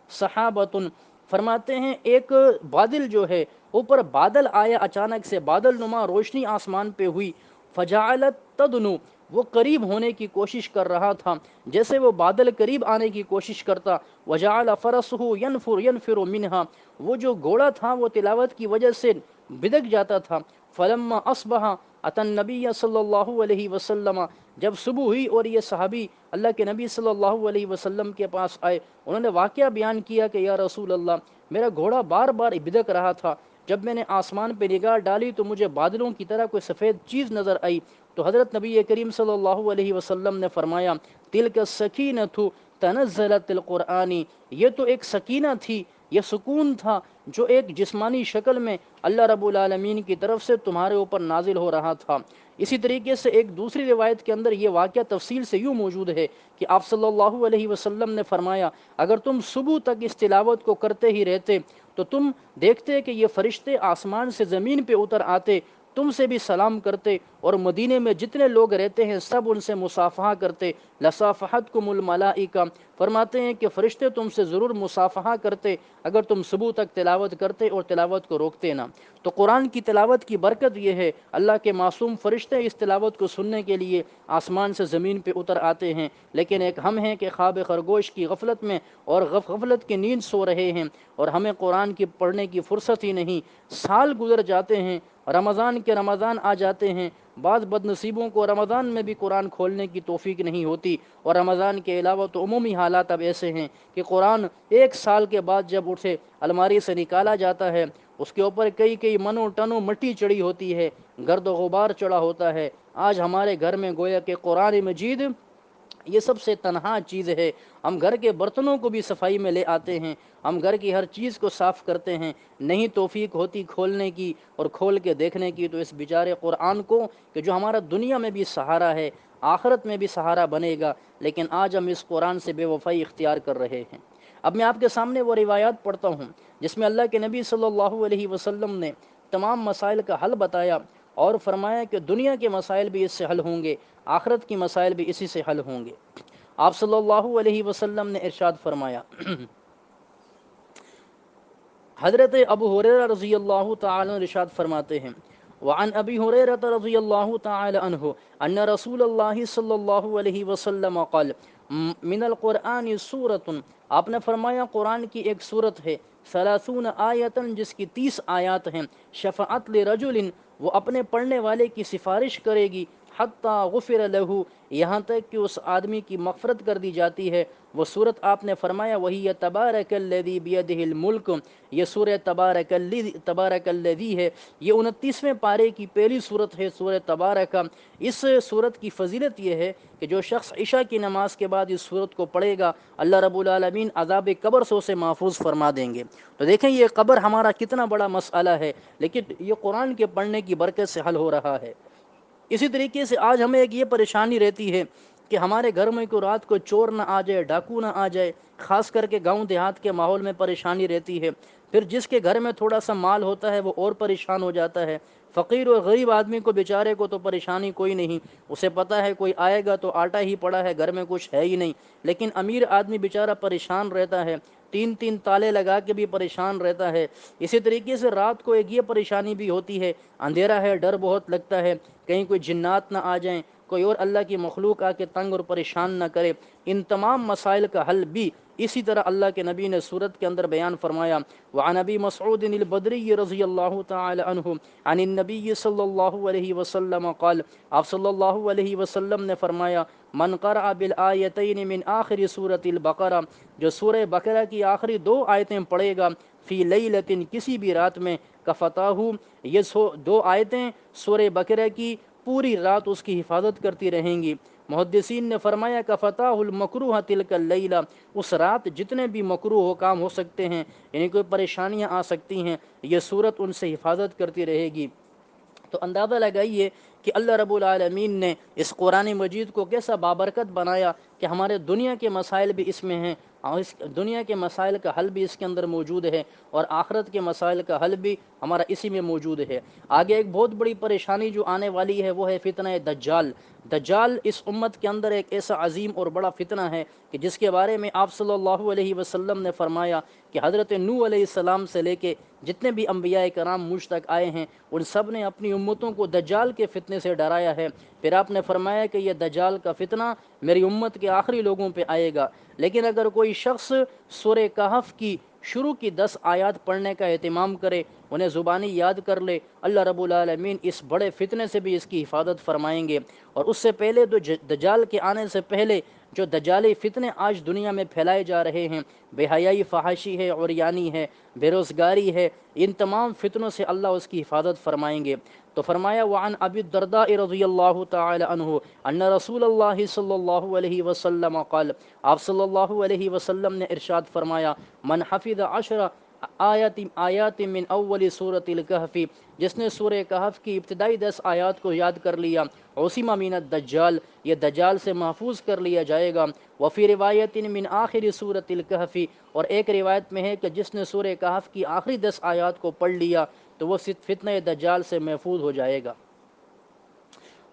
سحابۃ، فرماتے ہیں ایک بادل جو ہے اوپر بادل آیا، اچانک سے بادل نما روشنی آسمان پہ ہوئی، فجعلت تدنو، وہ قریب ہونے کی کوشش کر رہا تھا جیسے وہ بادل قریب آنے کی کوشش کرتا، وجعل فرسہ ینفر منہا، وہ جو گھوڑا تھا وہ تلاوت کی وجہ سے بدک جاتا تھا، فلما اصبح اتى النبی صلی اللہ علیہ وسلم، جب صبح ہوئی اور یہ صحابی اللہ کے نبی صلی اللہ علیہ وسلم کے پاس آئے، انہوں نے واقعہ بیان کیا کہ یا رسول اللہ، میرا گھوڑا بار بار بدک رہا تھا، جب میں نے آسمان پہ نگاہ ڈالی تو مجھے بادلوں کی طرح کوئی سفید چیز نظر آئی، تو حضرت نبی کریم صلی اللہ علیہ وسلم نے فرمایا، تلک السکینۃ تنزلت القرآنی، یہ تو ایک سکینہ تھی، یہ سکون تھا جو ایک جسمانی شکل میں اللہ رب العالمین کی طرف سے تمہارے اوپر نازل ہو رہا تھا۔ اسی طریقے سے ایک دوسری روایت کے اندر یہ واقعہ تفصیل سے یوں موجود ہے کہ آپ صلی اللہ علیہ وسلم نے فرمایا، اگر تم صبح تک اس تلاوت کو کرتے ہی رہتے تو تم دیکھتے کہ یہ فرشتے آسمان سے زمین پہ اتر آتے، تم سے بھی سلام کرتے، اور مدینے میں جتنے لوگ رہتے ہیں سب ان سے مصافحہ کرتے، لصافحتکم الملائکہ، فرماتے ہیں کہ فرشتے تم سے ضرور مصافحہ کرتے اگر تم صبح تک تلاوت کرتے اور تلاوت کو روکتے نہ۔ تو قرآن کی تلاوت کی برکت یہ ہے، اللہ کے معصوم فرشتے اس تلاوت کو سننے کے لیے آسمان سے زمین پہ اتر آتے ہیں، لیکن ایک ہم ہیں کہ خواب خرگوش کی غفلت میں اور غفلت کی نیند سو رہے ہیں، اور ہمیں قرآن کی پڑھنے کی فرصت ہی نہیں، سال گزر جاتے ہیں، رمضان کے رمضان آ جاتے ہیں، بعض بد نصیبوں کو رمضان میں بھی قرآن کھولنے کی توفیق نہیں ہوتی، اور رمضان کے علاوہ تو عمومی حالات اب ایسے ہیں کہ قرآن ایک سال کے بعد جب اٹھے الماری سے نکالا جاتا ہے، اس کے اوپر کئی منو ٹنوں مٹی چڑھی ہوتی ہے، گرد و غبار چڑھا ہوتا ہے۔ آج ہمارے گھر میں گویا کہ قرآن مجید یہ سب سے تنہا چیز ہے، ہم گھر کے برتنوں کو بھی صفائی میں لے آتے ہیں، ہم گھر کی ہر چیز کو صاف کرتے ہیں، نہیں توفیق ہوتی کھولنے کی اور کھول کے دیکھنے کی، تو اس بیچارے قرآن کو کہ جو ہمارا دنیا میں بھی سہارا ہے، آخرت میں بھی سہارا بنے گا، لیکن آج ہم اس قرآن سے بے وفائی اختیار کر رہے ہیں۔ اب میں آپ کے سامنے وہ روایات پڑھتا ہوں جس میں اللہ کے نبی صلی اللہ علیہ وسلم نے تمام مسائل کا حل بتایا اور فرمایا کہ دنیا کے مسائل بھی اس سے حل ہوں گے، آخرت کی مسائل بھی اسی سے حل ہوں گے۔ آپ صلی اللہ علیہ وسلم نے ارشاد فرمایا، حضرت ابو ہریرہ رضی اللہ تعالی عنہ ارشاد فرماتے ہیں، وعن ابی ہریرہ رضی اللہ تعالی عنہ ان رسول اللہ صلی اللہ علیہ وسلم قال، من القرآن سورۃ، آپ نے فرمایا قرآن کی ایک سورت ہے، 30 آیتن، جس کی 30 آیات ہیں، شفاعت لرجل، وہ اپنے پڑھنے والے کی سفارش کرے گی، حتی غفر لہ، یہاں تک کہ اس آدمی کی مغفرت کر دی جاتی ہے۔ وہ صورت آپ نے فرمایا وہی تبارک الذی بیدہ الملک، یہ سورہ تبارک الذی ہے، یہ 29ویں پارے کی پہلی صورت ہے، سورہ تبارک۔ اس صورت کی فضیلت یہ ہے کہ جو شخص عشاء کی نماز کے بعد اس صورت کو پڑھے گا اللہ رب العالمین عذاب قبر سے اسے محفوظ فرما دیں گے۔ تو دیکھیں یہ قبر ہمارا کتنا بڑا مسئلہ ہے، لیکن یہ قرآن کے پڑھنے کی برکت سے حل ہو رہا ہے۔ اسی طریقے سے آج ہمیں ایک یہ پریشانی رہتی ہے کہ ہمارے گھر میں کوئی رات کو چور نہ آ جائے، ڈاکو نہ آ جائے، خاص کر کے گاؤں دیہات کے ماحول میں پریشانی رہتی ہے۔ پھر جس کے گھر میں تھوڑا سا مال ہوتا ہے وہ اور پریشان ہو جاتا ہے۔ فقیر اور غریب آدمی کو بیچارے کو تو پریشانی کوئی نہیں، اسے پتہ ہے کوئی آئے گا تو آٹا ہی پڑا ہے، گھر میں کچھ ہے ہی نہیں۔ لیکن امیر آدمی بیچارہ پریشان رہتا ہے، تین تین تالے لگا کے بھی پریشان رہتا ہے۔ اسی طریقے سے رات کو ایک یہ پریشانی بھی ہوتی ہے، اندھیرا ہے، ڈر بہت لگتا ہے کہیں کوئی جنات نہ آ جائیں، کوئی اور اللہ کی مخلوق آ کے تنگ اور پریشان نہ کرے۔ ان تمام مسائل کا حل بھی اسی طرح اللہ کے نبی نے سورت کے اندر بیان فرمایا۔ وعن ابی مسعود البدری رضی اللہ تعالی عنہ عن النبی صلی اللہ علیہ وسلم قال، آپ صلی اللہ علیہ وسلم نے فرمایا، من قرأ بالآیتین من آخر سورۃ البقرہ، جو سورہ بقرہ کی آخری 2 آیتیں پڑھے گا، فی لیلۃ، کسی بھی رات میں، کفتاہ، یہ 2 آیتیں سورہ بقرہ کی پوری رات اس کی حفاظت کرتی رہیں گی۔ محدثین نے فرمایا کہ فتح المکروہ تلک اللیلہ، اس رات جتنے بھی مکروہ کام ہو سکتے ہیں، یعنی کوئی پریشانیاں آ سکتی ہیں، یہ صورت ان سے حفاظت کرتی رہے گی۔ تو اندازہ لگائیے کہ اللہ رب العالمین نے اس قرآن مجید کو کیسا بابرکت بنایا کہ ہمارے دنیا کے مسائل بھی اس میں ہیں، اور اس دنیا کے مسائل کا حل بھی اس کے اندر موجود ہے، اور آخرت کے مسائل کا حل بھی ہمارا اسی میں موجود ہے۔ آگے ایک بہت بڑی پریشانی جو آنے والی ہے وہ ہے فتنہ دجال۔ دجال اس امت کے اندر ایک ایسا عظیم اور بڑا فتنہ ہے کہ جس کے بارے میں آپ صلی اللہ علیہ وسلم نے فرمایا کہ حضرت نوح علیہ السلام سے لے کے جتنے بھی انبیاء کرام مجھ تک آئے ہیں، ان سب نے اپنی امتوں کو دجال کے فتنے سے ڈرایا ہے۔ پھر آپ نے فرمایا کہ یہ دجال کا فتنہ میری امت کے آخری لوگوں پہ آئے گا، لیکن اگر کوئی شخص سورہ کہف کی شروع کی 10 آیات پڑھنے کا اہتمام کرے، انہیں زبانی یاد کر لے، اللہ رب العالمین اس بڑے فتنے سے بھی اس کی حفاظت فرمائیں گے۔ اور اس سے پہلے دجال کے آنے سے پہلے جو دجالی فتنے آج دنیا میں پھیلائے جا رہے ہیں، بے حیائی، فحاشی ہے، عریانی ہے، بے روزگاری ہے، ان تمام فتنوں سے اللہ اس کی حفاظت فرمائیں گے۔ تو فرمایا وعن ابی الدرداء رضی اللہ تعالی عنہ ان رسول اللہ صلی اللہ علیہ وسلم قال، آپ صلی اللہ علیہ وسلم نے ارشاد فرمایا، من حفظ 10 آیات من اول سورۃ الکہف، جس نے سورہ کہف کی ابتدائی 10 آیات کو یاد کر لیا، عصم من الدجال، یہ دجال سے محفوظ کر لیا جائے گا۔ وفی روایت من آخر سورۃ الکہف، اور ایک روایت میں ہے کہ جس نے سورہ کہف کی آخری 10 آیات کو پڑھ لیا تو وہ فتنہ دجال سے محفوظ ہو جائے گا۔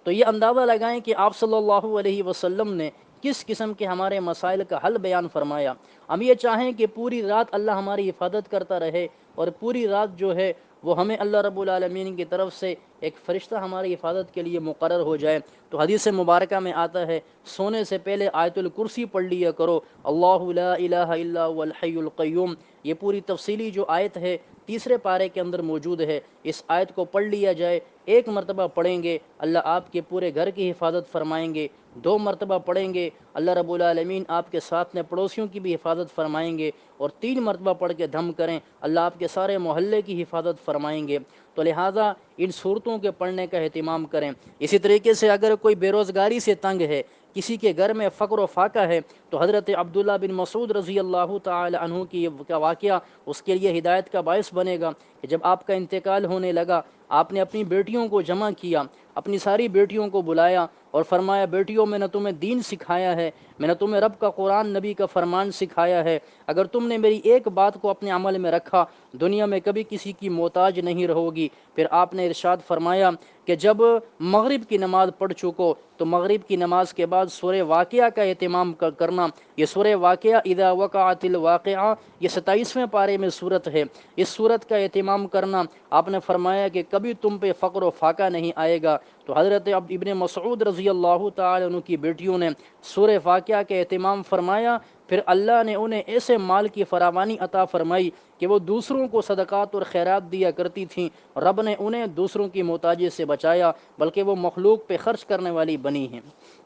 تو یہ اندازہ لگائیں کہ آپ صلی اللہ علیہ وسلم نے کس قسم کے ہمارے مسائل کا حل بیان فرمایا۔ ہم یہ چاہیں کہ پوری رات اللہ ہماری حفاظت کرتا رہے، اور پوری رات جو ہے وہ ہمیں اللہ رب العالمین کی طرف سے ایک فرشتہ ہماری حفاظت کے لیے مقرر ہو جائے۔ تو حدیث مبارکہ میں آتا ہے، سونے سے پہلے آیت الکرسی پڑھ لیا کرو، اللہ لا الہ الا هو الحی القیوم۔ یہ پوری تفصیلی جو آیت ہے 3 پارے کے اندر موجود ہے، اس آیت کو پڑھ لیا جائے۔ 1 مرتبہ پڑھیں گے اللہ آپ کے پورے گھر کی حفاظت فرمائیں گے، 2 مرتبہ پڑھیں گے اللہ رب العالمین آپ کے ساتھ میں پڑوسیوں کی بھی حفاظت فرمائیں گے، اور 3 مرتبہ پڑھ کے دھم کریں اللہ آپ کے سارے محلے کی حفاظت فرمائیں گے۔ تو لہٰذا ان صورتوں کے پڑھنے کا اہتمام کریں۔ اسی طریقے سے اگر کوئی بے روزگاری سے تنگ ہے، کسی کے گھر میں فقر و فاقہ ہے، تو حضرت عبداللہ بن مسعود رضی اللہ تعالی عنہ کا واقعہ اس کے لیے ہدایت کا باعث بنے گا کہ جب آپ کا انتقال ہونے لگا، آپ نے اپنی بیٹیوں کو جمع کیا، اپنی ساری بیٹیوں کو بلایا اور فرمایا، بیٹیوں میں نے تمہیں دین سکھایا ہے، میں نے تمہیں رب کا قرآن، نبی کا فرمان سکھایا ہے، اگر تم نے میری ایک بات کو اپنے عمل میں رکھا، دنیا میں کبھی کسی کی محتاج نہیں رہو گی۔ پھر آپ نے ارشاد فرمایا کہ جب مغرب کی نماز پڑھ چکو تو مغرب کی نماز کے بعد سورہ واقعہ کا اہتمام کرنا۔ یہ سورہ واقعہ اذا وقعت الواقعہ، یہ 27ویں پارے میں صورت ہے، اس صورت کا اہتمام کرنا۔ آپ نے فرمایا کہ کبھی تم پہ فقر و فاقہ نہیں آئے گا۔ تو حضرت ابن مسعود رضی اللہ تعالی عنہ کی بیٹیوں نے سورہ واقعہ کا اہتمام فرمایا، پھر اللہ نے انہیں ایسے مال کی فراوانی عطا فرمائی کہ وہ دوسروں کو صدقات اور خیرات دیا کرتی تھیں، رب نے انہیں دوسروں کی محتاجی سے بچایا، بلکہ وہ مخلوق پہ خرچ کرنے والی بنی ہیں۔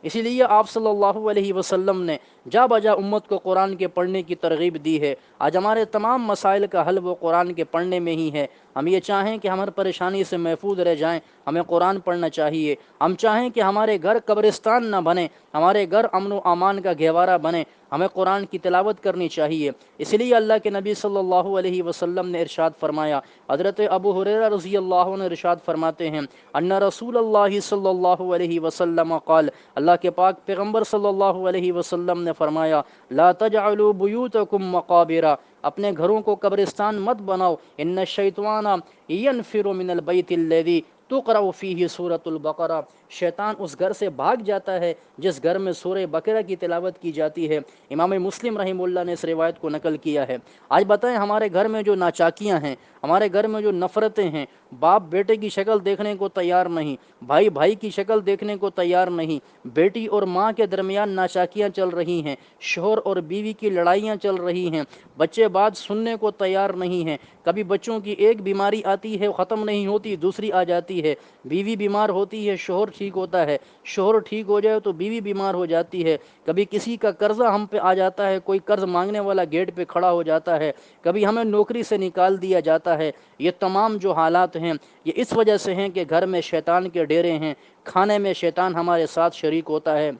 اسی لیے آپ صلی اللہ علیہ وسلم نے جا بجا امت کو قرآن کے پڑھنے کی ترغیب دی ہے۔ آج ہمارے تمام مسائل کا حل وہ قرآن کے پڑھنے میں ہی ہے۔ ہم یہ چاہیں کہ ہم ہر پریشانی سے محفوظ رہ جائیں، ہمیں قرآن پڑھنا چاہیے۔ چاہیے۔ ہم چاہیں کہ ہمارے گھر قبرستان نہ بنے، ہمارے گھر امن و امان کا گہوارہ بنے، ہمیں قرآن کی تلاوت کرنی چاہیے۔ اس لیے اللہ کے نبی صلی اللہ علیہ وسلم نے ارشاد فرمایا، حضرت ابو ہریرہ رضی اللہ عنہ ارشاد فرماتے ہیں، ان رسول اللہ صلی اللہ علیہ وسلم قال، اللہ کے پاک پیغمبر صلی اللہ علیہ وسلم نے فرمایا، لا تجعلوا بیوتکم مقابر، اپنے گھروں کو قبرستان مت بناؤ، ان الشیطان ینفر من البیت الذی تقرأ فیہ سورۃ البقرہ، شیطان اس گھر سے بھاگ جاتا ہے جس گھر میں سورہ بقرہ کی تلاوت کی جاتی ہے۔ امام مسلم رحمہ اللہ نے اس روایت کو نقل کیا ہے۔ آج بتائیں ہمارے گھر میں جو ناچاکیاں ہیں، ہمارے گھر میں جو نفرتیں ہیں، باپ بیٹے کی شکل دیکھنے کو تیار نہیں، بھائی بھائی کی شکل دیکھنے کو تیار نہیں، بیٹی اور ماں کے درمیان ناچاکیاں چل رہی ہیں، شوہر اور بیوی کی لڑائیاں چل رہی ہیں، بچے بات سننے کو تیار نہیں ہیں، کبھی بچوں کی ایک بیماری آتی ہے ختم نہیں ہوتی، دوسری آ جاتی ہے، بیوی بیمار ہوتی ہے، شوہر ٹھیک ہوتا ہے، شوہر ٹھیک ہو جائے تو بیوی بیمار ہو جاتی ہے، کبھی کسی کا قرضہ ہم پہ آ جاتا ہے، کوئی قرض مانگنے والا گیٹ پہ کھڑا ہو جاتا ہے، کبھی ہمیں نوکری سے نکال دیا جاتا ہے۔ یہ تمام جو حالات ہیں یہ اس وجہ سے ہیں کہ گھر میں شیطان کے ڈیرے ہیں، کھانے میں شیطان ہمارے ساتھ شریک ہوتا ہے،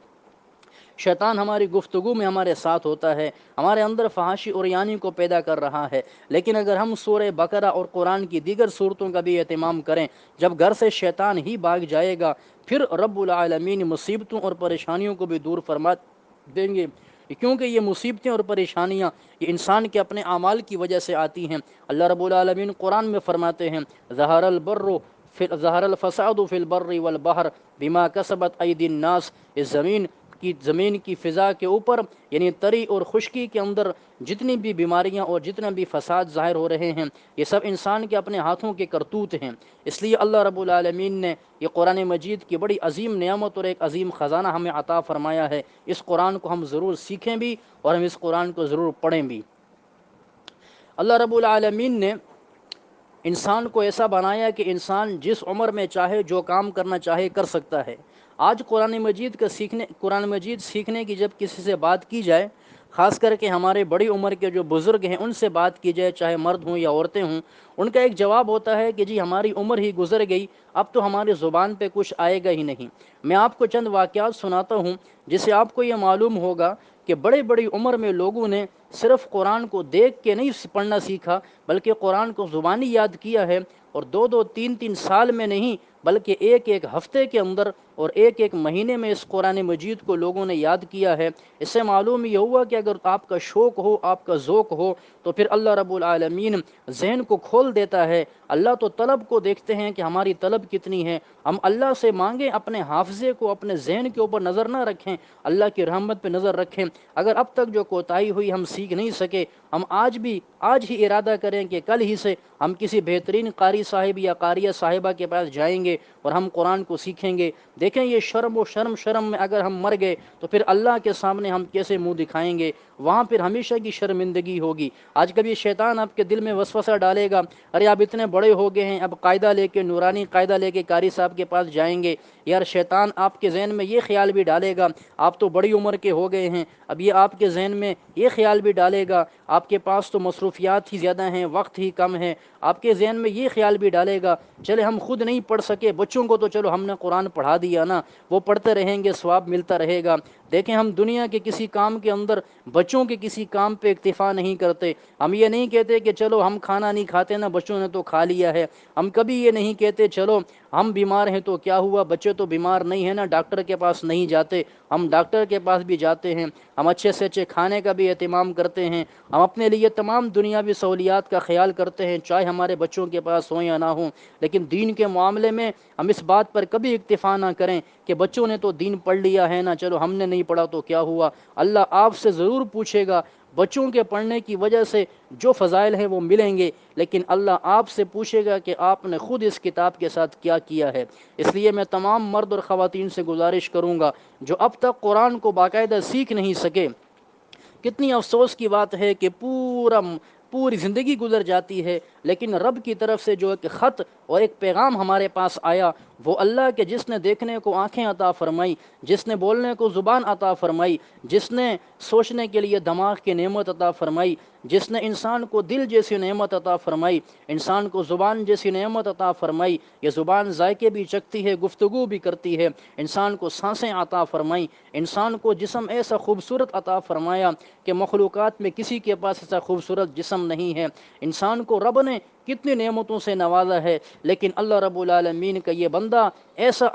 شیطان ہماری گفتگو میں ہمارے ساتھ ہوتا ہے، ہمارے اندر فحاشی اور یانی کو پیدا کر رہا ہے۔ لیکن اگر ہم سورہ بقرہ اور قرآن کی دیگر صورتوں کا بھی اہتمام کریں، جب گھر سے شیطان ہی بھاگ جائے گا، پھر رب العالمین مصیبتوں اور پریشانیوں کو بھی دور فرما دیں گے، کیونکہ یہ مصیبتیں اور پریشانیاں یہ انسان کے اپنے اعمال کی وجہ سے آتی ہیں۔ اللہ رب العالمین قرآن میں فرماتے ہیں، ظہر الفساد فی البر والبحر بما کسبت ایدی الناس، اس زمین کی فضا کے اوپر یعنی تری اور خشکی کے اندر جتنی بھی بیماریاں اور جتنا بھی فساد ظاہر ہو رہے ہیں، یہ سب انسان کے اپنے ہاتھوں کے کرتوت ہیں۔ اس لیے اللہ رب العالمین نے یہ قرآن مجید کی بڑی عظیم نعمت اور ایک عظیم خزانہ ہمیں عطا فرمایا ہے۔ اس قرآن کو ہم ضرور سیکھیں بھی اور ہم اس قرآن کو ضرور پڑھیں بھی۔ اللہ رب العالمین نے انسان کو ایسا بنایا کہ انسان جس عمر میں چاہے جو کام کرنا چاہے کر سکتا ہے۔ آج قرآن مجید سیکھنے کی جب کسی سے بات کی جائے، خاص کر کے ہمارے بڑی عمر کے جو بزرگ ہیں ان سے بات کی جائے، چاہے مرد ہوں یا عورتیں ہوں، ان کا ایک جواب ہوتا ہے کہ جی ہماری عمر ہی گزر گئی، اب تو ہماری زبان پہ کچھ آئے گا ہی نہیں۔ میں آپ کو چند واقعات سناتا ہوں جس سے آپ کو یہ معلوم ہوگا کہ بڑی بڑی عمر میں لوگوں نے صرف قرآن کو دیکھ کے نہیں پڑھنا سیکھا، بلکہ قرآن کو زبانی یاد کیا ہے، اور 2-3 سال میں نہیں بلکہ ایک ہفتے کے اندر اور ایک مہینے میں اس قرآن مجید کو لوگوں نے یاد کیا ہے۔ اس سے معلوم یہ ہوا کہ اگر آپ کا شوق ہو، آپ کا ذوق ہو، تو پھر اللہ رب العالمین ذہن کو کھول دیتا ہے۔ اللہ تو طلب کو دیکھتے ہیں کہ ہماری طلب کتنی ہے، ہم اللہ سے مانگیں، اپنے حافظے کو اپنے ذہن کے اوپر نظر نہ رکھیں، اللہ کی رحمت پہ نظر رکھیں۔ اگر اب تک جو کوتاہی ہوئی ہم سیکھ نہیں سکے، ہم آج ہی ارادہ کریں کہ کل ہی سے ہم کسی بہترین قاری صاحب یا قاریہ صاحبہ کے پاس جائیں گے اور ہم قرآن کو سیکھیں گے۔ دیکھیں یہ شرم میں اگر ہم مر گئے تو پھر اللہ کے سامنے ہم کیسے منہ دکھائیں گے، وہاں پھر ہمیشہ کی شرمندگی ہوگی۔ آج کبھی شیطان آپ کے دل میں وسوسہ ڈالے گا، ارے آپ اتنے بڑے ہو گئے ہیں، اب قاعدہ لے کے نورانی قاعدہ لے کے قاری صاحب کے پاس جائیں گے، یار شیطان آپ کے ذہن میں یہ خیال بھی ڈالے گا، آپ تو بڑی عمر کے ہو گئے ہیں، اب یہ آپ کے ذہن میں یہ خیال بھی ڈالے گا، آپ کے پاس تو مصروفیات ہی زیادہ ہیں، وقت ہی کم ہے، آپ کے ذہن میں یہ خیال بھی ڈالے گا، چلے ہم خود نہیں پڑھ سکے، بچوں کو تو چلو ہم نے قرآن پڑھا دیا نا، وہ پڑھتے رہیں گے، ثواب ملتا رہے گا۔ دیکھیں ہم دنیا کے کسی کام کے اندر بچوں کے کسی کام پہ اکتفا نہیں کرتے، ہم یہ نہیں کہتے کہ چلو ہم کھانا نہیں کھاتے نا، بچوں نے تو کھا لیا ہے، ہم کبھی یہ نہیں کہتے چلو ہم بیمار ہیں تو کیا ہوا، بچے تو بیمار نہیں ہیں نا، ڈاکٹر کے پاس نہیں جاتے، ہم ڈاکٹر کے پاس بھی جاتے ہیں، ہم اچھے سے اچھے کھانے کا بھی اہتمام کرتے ہیں، ہم اپنے لیے تمام دنیاوی سہولیات کا خیال کرتے ہیں، چاہے ہمارے بچوں کے پاس ہوں یا نہ ہوں، لیکن دین کے معاملے میں ہم اس بات پر کبھی اکتفا نہ کریں کہ بچوں نے تو دین پڑھ لیا ہے نا، چلو ہم نے نہیں پڑھا تو کیا ہوا۔ اللہ آپ سے ضرور پوچھے گا، بچوں کے پڑھنے کی وجہ سے جو فضائل ہیں وہ ملیں گے، لیکن اللہ آپ سے پوچھے گا کہ آپ نے خود اس کتاب کے ساتھ کیا کیا ہے۔ اس لیے میں تمام مرد اور خواتین سے گزارش کروں گا جو اب تک قرآن کو باقاعدہ سیکھ نہیں سکے، کتنی افسوس کی بات ہے کہ پوری زندگی گزر جاتی ہے، لیکن رب کی طرف سے جو ایک خط اور ایک پیغام ہمارے پاس آیا وہ اللہ کہ جس نے دیکھنے کو آنکھیں عطا فرمائی، جس نے بولنے کو زبان عطا فرمائی، جس نے سوچنے کے لیے دماغ کی نعمت عطا فرمائی، جس نے انسان کو دل جیسی نعمت عطا فرمائی، انسان کو زبان جیسی نعمت عطا فرمائی۔ یہ زبان ذائقے بھی چکھتی ہے، گفتگو بھی کرتی ہے، انسان کو سانسیں عطا فرمائی، انسان کو جسم ایسا خوبصورت عطا فرمایا کہ مخلوقات میں کسی کے پاس ایسا خوبصورت جسم نہیں ہے۔ انسان کو رب نے کتنی نعمتوں سے نوازا ہے، لیکن اللہ رب العالمین کا یہ بندہ ایسا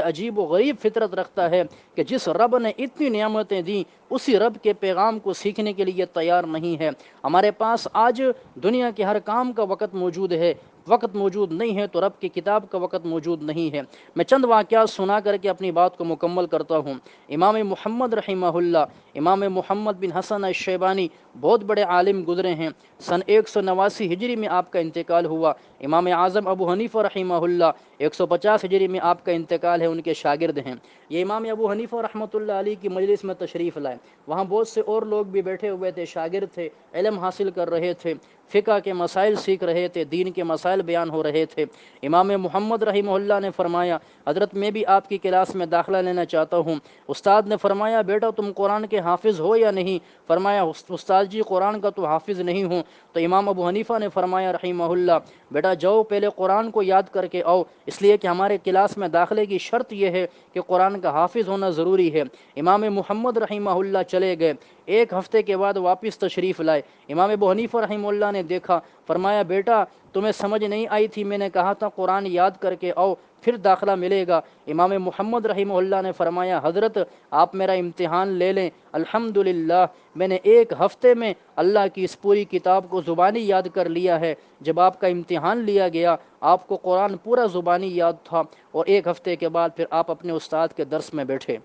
عجیب و غریب فطرت رکھتا ہے کہ جس رب نے اتنی نعمتیں دیں اسی رب کے پیغام کو سیکھنے کے لیے تیار نہیں ہے۔ ہمارے پاس آج دنیا کے ہر کام کا وقت موجود ہے، وقت موجود نہیں ہے تو رب کی کتاب کا وقت موجود نہیں ہے۔ میں چند واقعات سنا کر کے اپنی بات کو مکمل کرتا ہوں۔ امام محمد رحمہ اللہ، امام محمد بن حسن الشیبانی بہت بڑے عالم گزرے ہیں۔ سن 189 ہجری میں آپ کا انتقال ہوا۔ امام اعظم ابو حنیفہ رحمہ اللہ 150 ہجری میں آپ کا انتقال ہے، ان کے شاگرد ہیں۔ یہ امام ابو حنیفہ رحمۃ اللہ علیہ کی مجلس میں تشریف لائے، وہاں بہت سے اور لوگ بھی بیٹھے ہوئے تھے، شاگرد تھے، علم حاصل کر رہے تھے، فقہ کے مسائل سیکھ رہے تھے، دین کے مسائل بیان ہو رہے تھے۔ امام محمد رحمہ اللہ نے فرمایا حضرت میں بھی آپ کی کلاس میں داخلہ لینا چاہتا ہوں۔ استاد نے فرمایا بیٹا تم قرآن کے حافظ ہو یا نہیں؟ فرمایا استاد جی قرآن کا تو حافظ نہیں ہوں۔ تو امام ابو حنیفہ نے فرمایا رحمہ اللہ بیٹا جاؤ پہلے قرآن کو یاد کر کے آؤ، اس لیے کہ ہمارے کلاس میں داخلے کی شرط یہ ہے کہ قرآن کا حافظ ہونا ضروری ہے۔ امام محمد رحمہ اللہ چلے گئے، ایک ہفتے کے بعد واپس تشریف لائے۔ امام ابو حنیفہ رحمہ اللہ نے دیکھا، فرمایا بیٹا تمہیں سمجھ نہیں آئی تھی، میں نے کہا تھا قرآن یاد کر کے آؤ پھر داخلہ ملے گا۔ امام محمد رحمہ اللہ نے فرمایا حضرت آپ میرا امتحان لے لیں، الحمدللہ میں نے ایک ہفتے میں اللہ کی اس پوری کتاب کو زبانی یاد کر لیا ہے۔ جب آپ کا امتحان لیا گیا آپ کو قرآن پورا زبانی یاد تھا، اور ایک ہفتے کے بعد پھر آپ اپنے استاد کے درس میں بیٹھے۔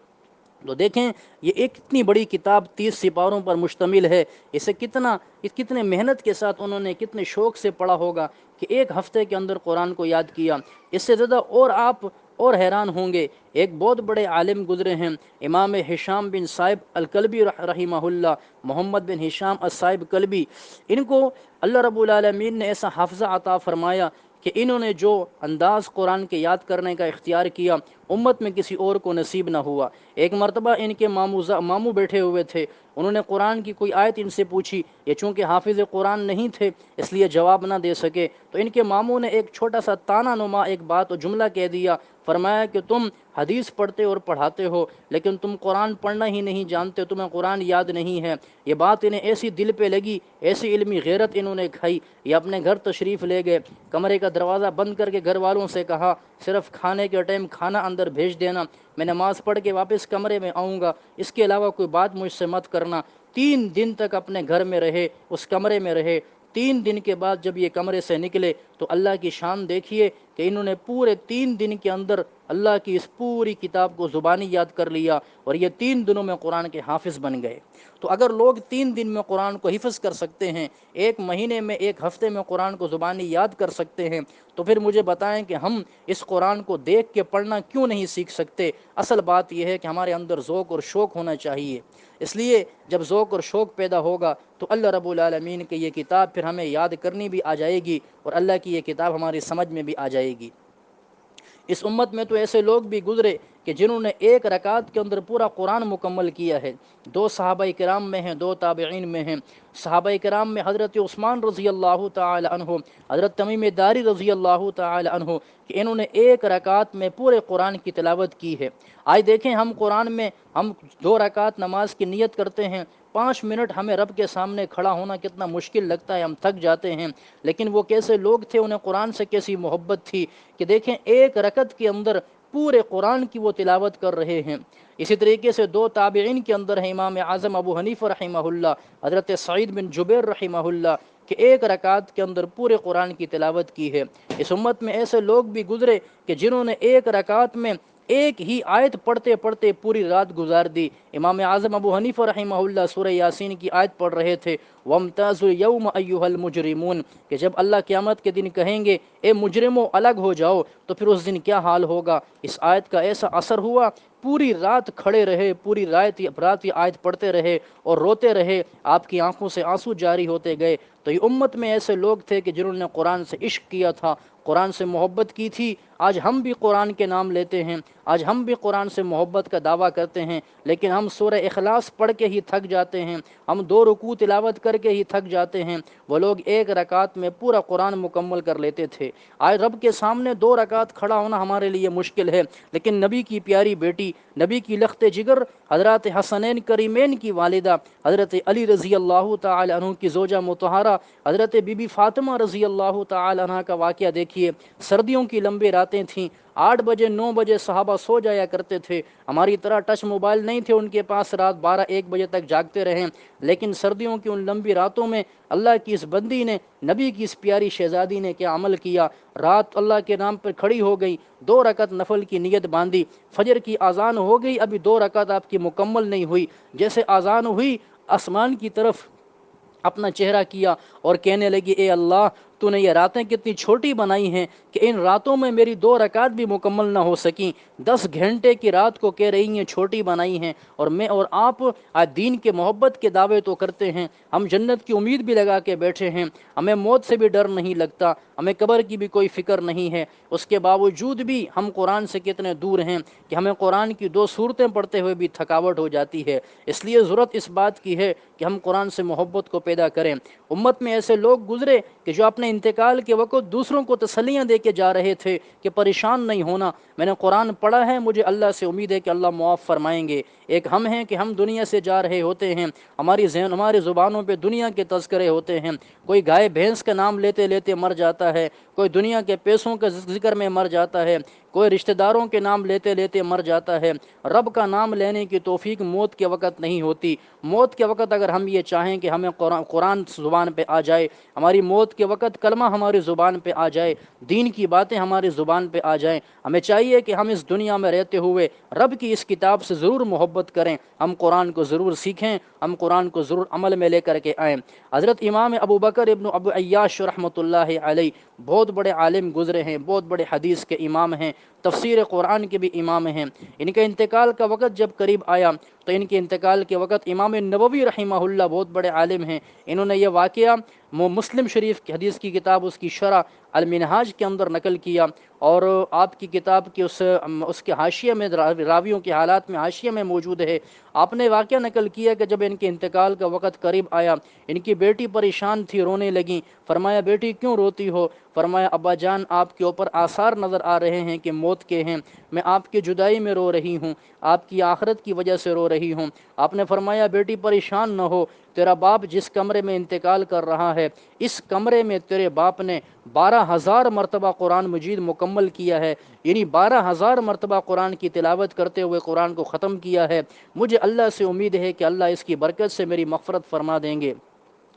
تو دیکھیں یہ ایک اتنی بڑی کتاب 30 سپاروں پر مشتمل ہے، اسے کتنے محنت کے ساتھ انہوں نے کتنے شوق سے پڑھا ہوگا کہ ایک ہفتے کے اندر قرآن کو یاد کیا۔ اس سے زیادہ اور آپ اور حیران ہوں گے، ایک بہت بڑے عالم گزرے ہیں امام ہشام بن صائب الکلبی رحمہ اللہ، محمد بن ہشام الصائب کلبی۔ ان کو اللہ رب العالمین نے ایسا حافظہ عطا فرمایا کہ انہوں نے جو انداز قرآن کے یاد کرنے کا اختیار کیا امت میں کسی اور کو نصیب نہ ہوا۔ ایک مرتبہ ان کے ماموں بیٹھے ہوئے تھے، انہوں نے قرآن کی کوئی آیت ان سے پوچھی، یہ چونکہ حافظ قرآن نہیں تھے اس لیے جواب نہ دے سکے، تو ان کے ماموں نے ایک چھوٹا سا تانا نما ایک بات و جملہ کہہ دیا، فرمایا کہ تم حدیث پڑھتے اور پڑھاتے ہو لیکن تم قرآن پڑھنا ہی نہیں جانتے، تمہیں قرآن یاد نہیں ہے۔ یہ بات انہیں ایسی دل پہ لگی، ایسی علمی غیرت انہوں نے کھائی، یہ اپنے گھر تشریف لے گئے، کمرے کا دروازہ بند کر کے گھر والوں سے کہا صرف کھانے کے ٹائم کھانا اندر بھیج دینا، میں نماز پڑھ کے واپس کمرے میں آؤں گا، اس کے علاوہ کوئی بات مجھ سے مت کرنا۔ 3 دن تک اپنے گھر میں رہے، اس کمرے میں رہے۔ 3 دن کے بعد جب یہ کمرے سے نکلے تو اللہ کی شان دیکھیے کہ انہوں نے پورے 3 دن کے اندر اللہ کی اس پوری کتاب کو زبانی یاد کر لیا، اور یہ 3 دنوں میں قرآن کے حافظ بن گئے۔ تو اگر لوگ 3 دن میں قرآن کو حفظ کر سکتے ہیں، 1 مہینے میں 1 ہفتے میں قرآن کو زبانی یاد کر سکتے ہیں، تو پھر مجھے بتائیں کہ ہم اس قرآن کو دیکھ کے پڑھنا کیوں نہیں سیکھ سکتے؟ اصل بات یہ ہے کہ ہمارے اندر ذوق اور شوق ہونا چاہیے۔ اس لیے جب ذوق اور شوق پیدا ہوگا تو اللہ رب العالمین کی یہ کتاب پھر ہمیں یاد کرنی بھی آ جائے گی، اور اللہ کی یہ کتاب ہماری سمجھ میں بھی آ جائے گی۔ اس امت میں تو ایسے لوگ بھی گزرے کہ جنہوں نے 1 رکعت کے اندر پورا قرآن مکمل کیا ہے۔ 2 صحابہ کرام میں ہیں، 2 تابعین میں ہیں۔ صحابہ کرام میں حضرت عثمان رضی اللہ تعالی عنہ، حضرت تمیم داری رضی اللہ تعالی عنہ، کہ انہوں نے 1 رکعت میں پورے قرآن کی تلاوت کی ہے۔ آج دیکھیں ہم قرآن میں 2 رکعت نماز کی نیت کرتے ہیں، 5 منٹ ہمیں رب کے سامنے کھڑا ہونا کتنا مشکل لگتا ہے، ہم تھک جاتے ہیں، لیکن وہ کیسے لوگ تھے، انہیں قرآن سے کیسی محبت تھی کہ دیکھیں 1 رکعت کے اندر پورے قرآن کی وہ تلاوت کر رہے ہیں۔ اسی طریقے سے 2 تابعین کے اندر ہیں امام اعظم ابو حنیفہ رحمہ اللہ، حضرت سعید بن جبیر رحمہ اللہ، کہ 1 رکعت کے اندر پورے قرآن کی تلاوت کی ہے۔ اس امت میں ایسے لوگ بھی گزرے کہ جنہوں نے 1 رکعت میں ایک ہی آیت پڑھتے پڑھتے پوری رات گزار دی۔ امام اعظم ابو حنیفہ رحمہ اللہ سورہ یاسین کی آیت پڑھ رہے تھے، وَامْتَازُوا الْيَوْمَ أَيُّهَا الْمُجْرِمُونَ، کہ جب اللہ قیامت کے دن کہیں گے اے مجرموں الگ ہو جاؤ، تو پھر اس دن کیا حال ہوگا۔ اس آیت کا ایسا اثر ہوا، پوری رات کھڑے رہے، پوری رات یہ آیت پڑھتے رہے اور روتے رہے، آپ کی آنکھوں سے آنسو جاری ہوتے گئے۔ تو یہ امت میں ایسے لوگ تھے کہ جنہوں نے قرآن سے عشق کیا تھا، قرآن سے محبت کی تھی۔ آج ہم بھی قرآن کے نام لیتے ہیں، آج ہم بھی قرآن سے محبت کا دعویٰ کرتے ہیں، لیکن ہم سورہ اخلاص پڑھ کے ہی تھک جاتے ہیں، ہم 2 رکوع تلاوت کر کے ہی تھک جاتے ہیں۔ وہ لوگ 1 رکعت میں پورا قرآن مکمل کر لیتے تھے۔ آج رب کے سامنے 2 رکعت کھڑا ہونا ہمارے لیے مشکل ہے، لیکن نبی کی پیاری بیٹی، نبی کی لخت جگر، حضرات حسنین کریمین کی والدہ حضرت علی رضی اللہ تعالی عنہ کی زوجہ مطہرہ حضرت بی بی فاطمہ رضی اللہ تعالی عنہ کا واقعہ دیکھیے۔ سردیوں کی لمبی راتیں تھیں، 8 بجے 9 بجے صحابہ سو جایا کرتے تھے۔ ہماری طرح ٹچ موبائل نہیں تھے ان کے پاس، رات 12-1 بجے تک جاگتے رہیں، لیکن سردیوں کی ان لمبی راتوں میں اللہ کی اس بندی نے، نبی کی اس پیاری شہزادی نے کیا عمل کیا۔ رات اللہ کے نام پر کھڑی ہو گئی، 2 رکعت نفل کی نیت باندھی، فجر کی اذان ہو گئی، ابھی 2 رکعت آپ کی مکمل نہیں ہوئی، جیسے اذان ہوئی آسمان کی طرف اپنا چہرہ کیا اور کہنے لگی، اے اللہ تو نے یہ راتیں کتنی چھوٹی بنائی ہیں کہ ان راتوں میں میری 2 رکعت بھی مکمل نہ ہو سکیں۔ 10 گھنٹے کی رات کو کہہ رہی ہیں چھوٹی بنائی ہیں، اور میں اور آپ آج دین کے محبت کے دعوے تو کرتے ہیں، ہم جنت کی امید بھی لگا کے بیٹھے ہیں، ہمیں موت سے بھی ڈر نہیں لگتا، ہمیں قبر کی بھی کوئی فکر نہیں ہے، اس کے باوجود بھی ہم قرآن سے کتنے دور ہیں کہ ہمیں قرآن کی 2 سورتیں پڑھتے ہوئے بھی تھکاوٹ ہو جاتی ہے۔ اس لیے ضرورت اس بات کی ہے کہ ہم قرآن سے محبت کو پیدا کریں۔ امت میں ایسے لوگ گزرے کہ جو اپنے انتقال کے وقت دوسروں کو تسلیاں دے کے جا رہے تھے کہ پریشان نہیں ہونا، میں نے قرآن پڑھا ہے، مجھے اللہ سے امید ہے کہ اللہ معاف فرمائیں گے۔ ایک ہم ہیں کہ ہم دنیا سے جا رہے ہوتے ہیں، ہماری زبانوں پہ دنیا کے تذکرے ہوتے ہیں، کوئی گائے بھینس کا نام لیتے لیتے مر جاتا ہے، کوئی دنیا کے پیسوں کے ذکر میں مر جاتا ہے، کوئی رشتہ داروں کے نام لیتے لیتے مر جاتا ہے۔ رب کا نام لینے کی توفیق موت کے وقت نہیں ہوتی۔ موت کے وقت اگر ہم یہ چاہیں کہ ہمیں قرآن زبان پہ آ جائے، ہماری موت کے وقت کلمہ ہماری زبان پہ آ جائے، دین کی باتیں ہماری زبان پہ آ جائیں، ہمیں چاہیے کہ ہم اس دنیا میں رہتے ہوئے رب کی اس کتاب سے ضرور محبت کریں، ہم قرآن کو ضرور سیکھیں، ہم قرآن کو ضرور عمل میں لے کر کے آئیں۔ حضرت امام ابو بکر ابن ابو عیاش رحمۃ اللہ علیہ بہت بڑے عالم گزرے ہیں، بہت بڑے حدیث کے امام ہیں، تفسیر قرآن کے بھی امام ہیں۔ ان کے انتقال کا وقت جب قریب آیا تو ان کے انتقال کے وقت امام نووی رحمہ اللہ بہت بڑے عالم ہیں، انہوں نے یہ واقعہ مسلم شریف کی حدیث کی کتاب اس کی شرح المنہاج کے اندر نقل کیا، اور آپ کی کتاب کی اس کے حاشیے میں، راویوں کے حالات میں حاشیے میں موجود ہے۔ آپ نے واقعہ نقل کیا کہ جب ان کے انتقال کا وقت قریب آیا، ان کی بیٹی پریشان تھی، رونے لگیں۔ فرمایا بیٹی کیوں روتی ہو؟ فرمایا ابا جان آپ کے اوپر آثار نظر آ رہے ہیں کہ موت کے ہیں، میں آپ کی جدائی میں رو رہی ہوں، آپ کی آخرت کی وجہ سے رو رہی ہوں۔ آپ نے فرمایا بیٹی پریشان نہ ہو، تیرا باپ جس کمرے میں انتقال کر رہا ہے، اس کمرے میں تیرے باپ نے 12,000 مرتبہ قرآن مجید مکمل کیا ہے، یعنی 12,000 مرتبہ قرآن کی تلاوت کرتے ہوئے قرآن کو ختم کیا ہے۔ مجھے اللہ سے امید ہے کہ اللہ اس کی برکت سے میری مغفرت فرما دیں گے۔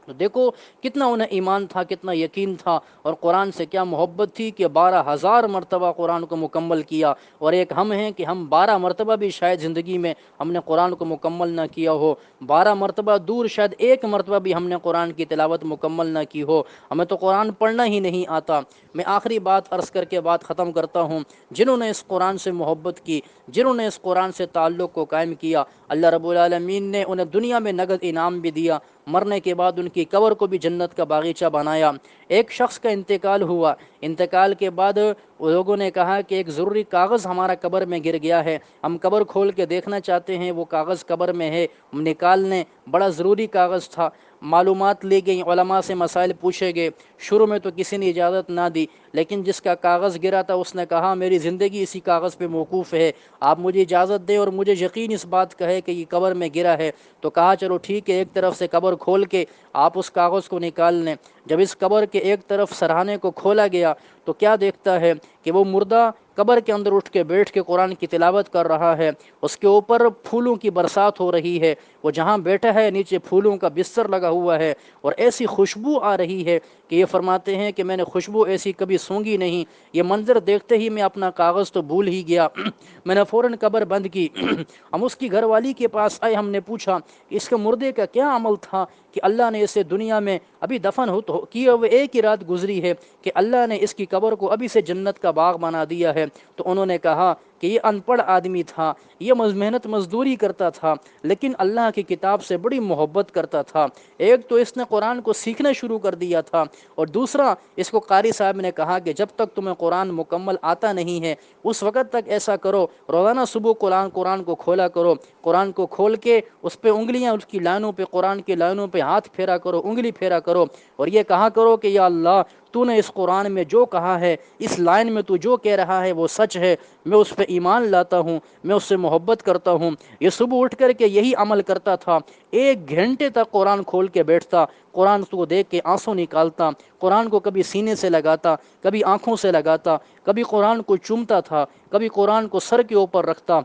تو دیکھو کتنا انہیں ایمان تھا، کتنا یقین تھا، اور قرآن سے کیا محبت تھی کہ 12,000 مرتبہ قرآن کو مکمل کیا۔ اور ایک ہم ہیں کہ ہم 12 مرتبہ بھی شاید زندگی میں ہم نے قرآن کو مکمل نہ کیا ہو، 12 مرتبہ دور شاید 1 مرتبہ بھی ہم نے قرآن کی تلاوت مکمل نہ کی ہو، ہمیں تو قرآن پڑھنا ہی نہیں آتا۔ میں آخری بات عرض کر کے بات ختم کرتا ہوں، جنہوں نے اس قرآن سے محبت کی، جنہوں نے اس قرآن سے تعلق کو قائم کیا، اللہ رب العالمین نے انہیں دنیا میں نقد انعام بھی دیا، مرنے کے بعد ان کی قبر کو بھی جنت کا باغیچہ بنایا۔ ایک شخص کا انتقال ہوا، انتقال کے بعد لوگوں نے کہا کہ ایک ضروری کاغذ ہمارا قبر میں گر گیا ہے، ہم قبر کھول کے دیکھنا چاہتے ہیں، وہ کاغذ قبر میں ہے، ہم نکال لیں۔ بڑا ضروری کاغذ تھا، معلومات لی گئیں، علماء سے مسائل پوچھے گئے، شروع میں تو کسی نے اجازت نہ دی، لیکن جس کا کاغذ گرا تھا اس نے کہا میری زندگی اسی کاغذ پہ موقوف ہے، آپ مجھے اجازت دیں اور مجھے یقین اس بات کا ہے کہ یہ قبر میں گرا ہے۔ تو کہا چلو ٹھیک ہے، ایک طرف سے قبر کھول کے آپ اس کاغذ کو نکال لیں۔ جب اس قبر کے ایک طرف سرہانے کو کھولا گیا تو کیا دیکھتا ہے کہ وہ مردہ قبر کے اندر اٹھ کے بیٹھ کے قرآن کی تلاوت کر رہا ہے، اس کے اوپر پھولوں کی برسات ہو رہی ہے، وہ جہاں بیٹھا ہے نیچے پھولوں کا بستر لگا ہوا ہے، اور ایسی خوشبو آ رہی ہے کہ یہ فرماتے ہیں کہ میں نے خوشبو ایسی کبھی سونگھی نہیں۔ یہ منظر دیکھتے ہی میں اپنا کاغذ تو بھول ہی گیا، میں نے فوراً قبر بند کی۔ ہم اس کی گھر والی کے پاس آئے، ہم نے پوچھا کہ اس کے مردے کا کیا عمل تھا کہ اللہ نے اسے دنیا میں ابھی دفن کیے ہوئے ایک ہی رات گزری ہے کہ اللہ نے اس کی قبر کو ابھی سے جنت کا باغ بنا دیا ہے۔ تو انہوں نے کہا کہ یہ ان پڑھ آدمی تھا، یہ محنت مزدوری کرتا تھا، لیکن اللہ کی کتاب سے بڑی محبت کرتا تھا۔ ایک تو اس نے قرآن کو سیکھنا شروع کر دیا تھا، اور دوسرا اس کو قاری صاحب نے کہا کہ جب تک تمہیں قرآن مکمل آتا نہیں ہے اس وقت تک ایسا کرو، روزانہ صبح قرآن کو کھولا کرو، قرآن کو کھول کے اس پہ انگلیاں، اس کی لائنوں پہ، قرآن کی لائنوں پہ ہاتھ پھیرا کرو، انگلی پھیرا کرو، اور یہ کہا کرو کہ یا اللہ تو نے اس قرآن میں جو کہا ہے، اس لائن میں تو جو کہہ رہا ہے وہ سچ ہے، میں اس پہ ایمان لاتا ہوں، میں اس سے محبت کرتا ہوں۔ یہ صبح اٹھ کر کے یہی عمل کرتا تھا، 1 گھنٹے تک قرآن کھول کے بیٹھتا، قرآن کو دیکھ کے آنسو نکالتا، قرآن کو کبھی سینے سے لگاتا، کبھی آنکھوں سے لگاتا، کبھی قرآن کو چومتا تھا، کبھی قرآن کو سر کے اوپر رکھتا،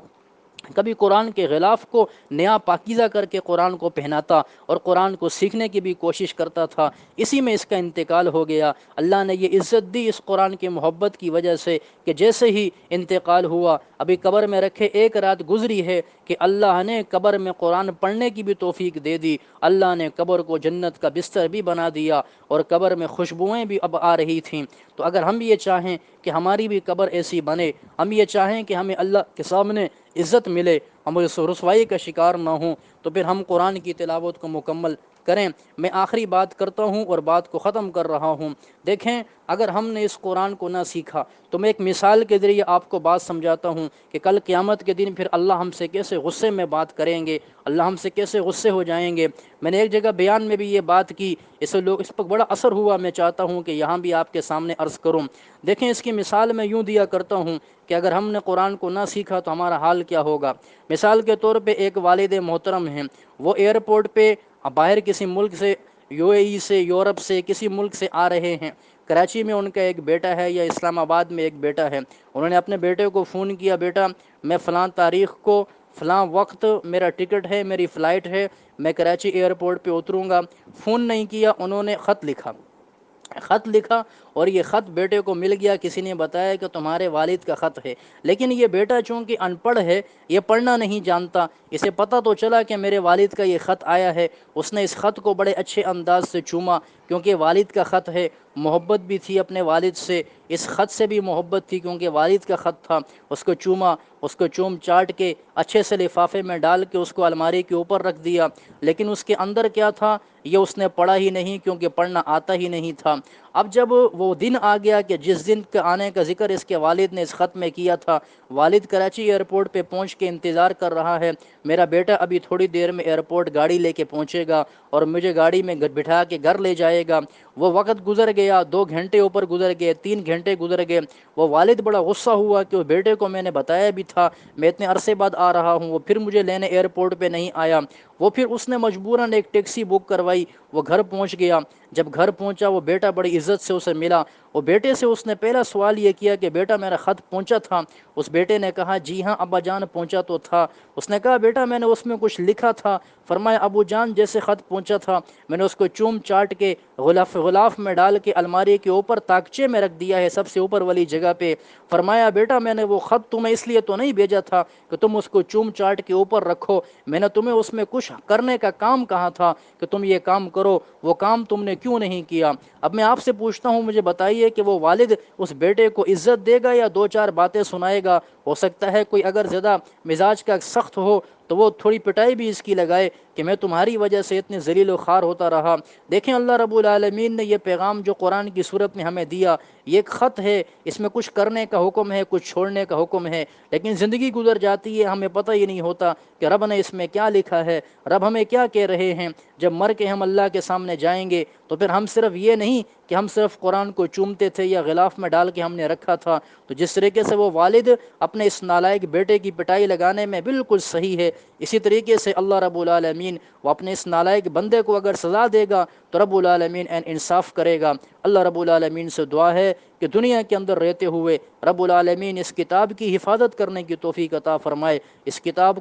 کبھی قرآن کے غلاف کو نیا پاکیزہ کر کے قرآن کو پہناتا، اور قرآن کو سیکھنے کی بھی کوشش کرتا تھا۔ اسی میں اس کا انتقال ہو گیا۔ اللہ نے یہ عزت دی اس قرآن کی محبت کی وجہ سے کہ جیسے ہی انتقال ہوا، ابھی قبر میں رکھے 1 رات گزری ہے کہ اللہ نے قبر میں قرآن پڑھنے کی بھی توفیق دے دی، اللہ نے قبر کو جنت کا بستر بھی بنا دیا، اور قبر میں خوشبوئیں بھی اب آ رہی تھیں۔ تو اگر ہم یہ چاہیں کہ ہماری بھی قبر ایسی بنے، ہم یہ چاہیں کہ ہمیں اللہ کے سامنے عزت ملے، ہم اس رسوائی کا شکار نہ ہوں، تو پھر ہم قرآن کی تلاوت کو مکمل کریں۔ میں آخری بات کرتا ہوں اور بات کو ختم کر رہا ہوں۔ دیکھیں، اگر ہم نے اس قرآن کو نہ سیکھا تو میں ایک مثال کے ذریعے آپ کو بات سمجھاتا ہوں کہ کل قیامت کے دن پھر اللہ ہم سے کیسے غصے میں بات کریں گے، اللہ ہم سے کیسے غصے ہو جائیں گے۔ میں نے ایک جگہ بیان میں بھی یہ بات کی، اس پر بڑا اثر ہوا، میں چاہتا ہوں کہ یہاں بھی آپ کے سامنے عرض کروں۔ دیکھیں، اس کی مثال میں یوں دیا کرتا ہوں کہ اگر ہم نے قرآن کو نہ سیکھا تو ہمارا حال کیا ہوگا۔ مثال کے طور پہ ایک والد محترم ہیں، وہ ایئرپورٹ پہ باہر کسی ملک سے، UAE سے، یورپ سے، کسی ملک سے آ رہے ہیں۔ کراچی میں ان کا ایک بیٹا ہے یا اسلام آباد میں ایک بیٹا ہے۔ انہوں نے اپنے بیٹے کو فون کیا، بیٹا میں فلاں تاریخ کو فلاں وقت میرا ٹکٹ ہے، میری فلائٹ ہے، میں کراچی ایئرپورٹ پہ اتروں گا۔ فون نہیں کیا، انہوں نے خط لکھا، اور یہ خط بیٹے کو مل گیا، کسی نے بتایا کہ تمہارے والد کا خط ہے، لیکن یہ بیٹا چونکہ ان پڑھ ہے، یہ پڑھنا نہیں جانتا، اسے پتہ تو چلا کہ میرے والد کا یہ خط آیا ہے، اس نے اس خط کو بڑے اچھے انداز سے چوما، کیونکہ والد کا خط ہے، محبت بھی تھی اپنے والد سے، اس خط سے بھی محبت تھی کیونکہ والد کا خط تھا، اس کو چوما، اس کو چوم چاٹ کے اچھے سے لفافے میں ڈال کے اس کو الماری کے اوپر رکھ دیا، لیکن اس کے اندر کیا تھا یہ اس نے پڑھا ہی نہیں، کیونکہ پڑھنا آتا ہی نہیں تھا۔ اب جب وہ دن آ گیا کہ جس دن کے آنے کا ذکر اس کے والد نے اس خط میں کیا تھا، والد کراچی ایئرپورٹ پہ پہنچ کے انتظار کر رہا ہے، میرا بیٹا ابھی تھوڑی دیر میں ایئرپورٹ گاڑی لے کے پہنچے گا اور مجھے گاڑی میں بٹھا کے گھر لے جائے گا۔ وہ وقت گزر گیا، 2 گھنٹے اوپر گزر گئے، 3 گھنٹے گزر گئے۔ وہ والد بڑا غصہ ہوا کہ وہ بیٹے کو میں نے بتایا بھی تھا میں اتنے عرصے بعد آ رہا ہوں، وہ پھر مجھے لینے ایئرپورٹ پہ نہیں آیا۔ وہ پھر اس نے مجبوراً ایک ٹیکسی بک کروائی، وہ گھر پہنچ گیا۔ جب گھر پہنچا وہ بیٹا بڑی عزت سے اسے ملا، وہ بیٹے سے اس نے پہلا سوال یہ کیا کہ بیٹا میرا خط پہنچا تھا؟ اس بیٹے نے کہا جی ہاں ابا جان پہنچا تو تھا۔ اس نے کہا بیٹا میں نے اس میں کچھ لکھا تھا؟ فرمایا ابو جان جیسے خط پہنچا تھا میں نے اس کو چوم چاٹ کے غلاف میں ڈال کے الماری کے اوپر تاکچے میں رکھ دیا ہے، سب سے اوپر والی جگہ پہ۔ فرمایا بیٹا میں نے وہ خط تمہیں اس لیے تو نہیں بھیجا تھا کہ تم اس کو چوم چاٹ کے اوپر رکھو، میں نے تمہیں اس میں کچھ کرنے کا کام کہا تھا کہ تم یہ کام کرو، وہ کام تم نے کیوں نہیں کیا؟ اب میں آپ سے پوچھتا ہوں، مجھے بتائیے کہ وہ والد اس بیٹے کو عزت دے گا یا 2 4 باتیں سنائے گا؟ ہو سکتا ہے کوئی اگر زیادہ مزاج کا سخت ہو تو وہ تھوڑی پٹائی بھی اس کی لگائے کہ میں تمہاری وجہ سے اتنے ذلیل و خوار ہوتا رہا۔ دیکھیں اللہ رب العالمین نے یہ پیغام جو قرآن کی صورت میں ہمیں دیا، یہ ایک خط ہے، اس میں کچھ کرنے کا حکم ہے، کچھ چھوڑنے کا حکم ہے، لیکن زندگی گزر جاتی ہے، ہمیں پتہ ہی نہیں ہوتا کہ رب نے اس میں کیا لکھا ہے، رب ہمیں کیا کہہ رہے ہیں۔ جب مر کے ہم اللہ کے سامنے جائیں گے تو پھر ہم صرف یہ نہیں کہ ہم صرف قرآن کو چومتے تھے یا غلاف میں ڈال کے ہم نے رکھا تھا، تو جس طریقے سے وہ والد اپنے اس نالائق بیٹے کی پٹائی لگانے میں بالکل صحیح ہے، اسی طریقے سے اللہ رب العالمین وہ اپنے اس نالائق بندے کو اگر سزا دے گا تو رب العالمین انصاف کرے گا۔ اللہ رب العالمین سے دعا ہے کہ دنیا کے اندر رہتے ہوئے رب العالمین اس کتاب کی حفاظت کرنے کی توفیق عطا فرمائے، اس کتاب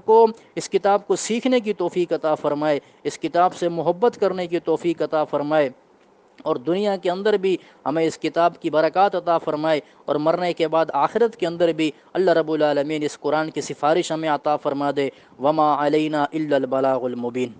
کو سیکھنے کی توفیق عطا فرمائے، اس کتاب سے محبت کرنے کی توفیق عطا فرمائے، اور دنیا کے اندر بھی ہمیں اس کتاب کی برکات عطا فرمائے، اور مرنے کے بعد آخرت کے اندر بھی اللہ رب العالمین اس قرآن کی سفارش ہمیں عطا فرما دے۔ وما علینا الا البلاغ المبین۔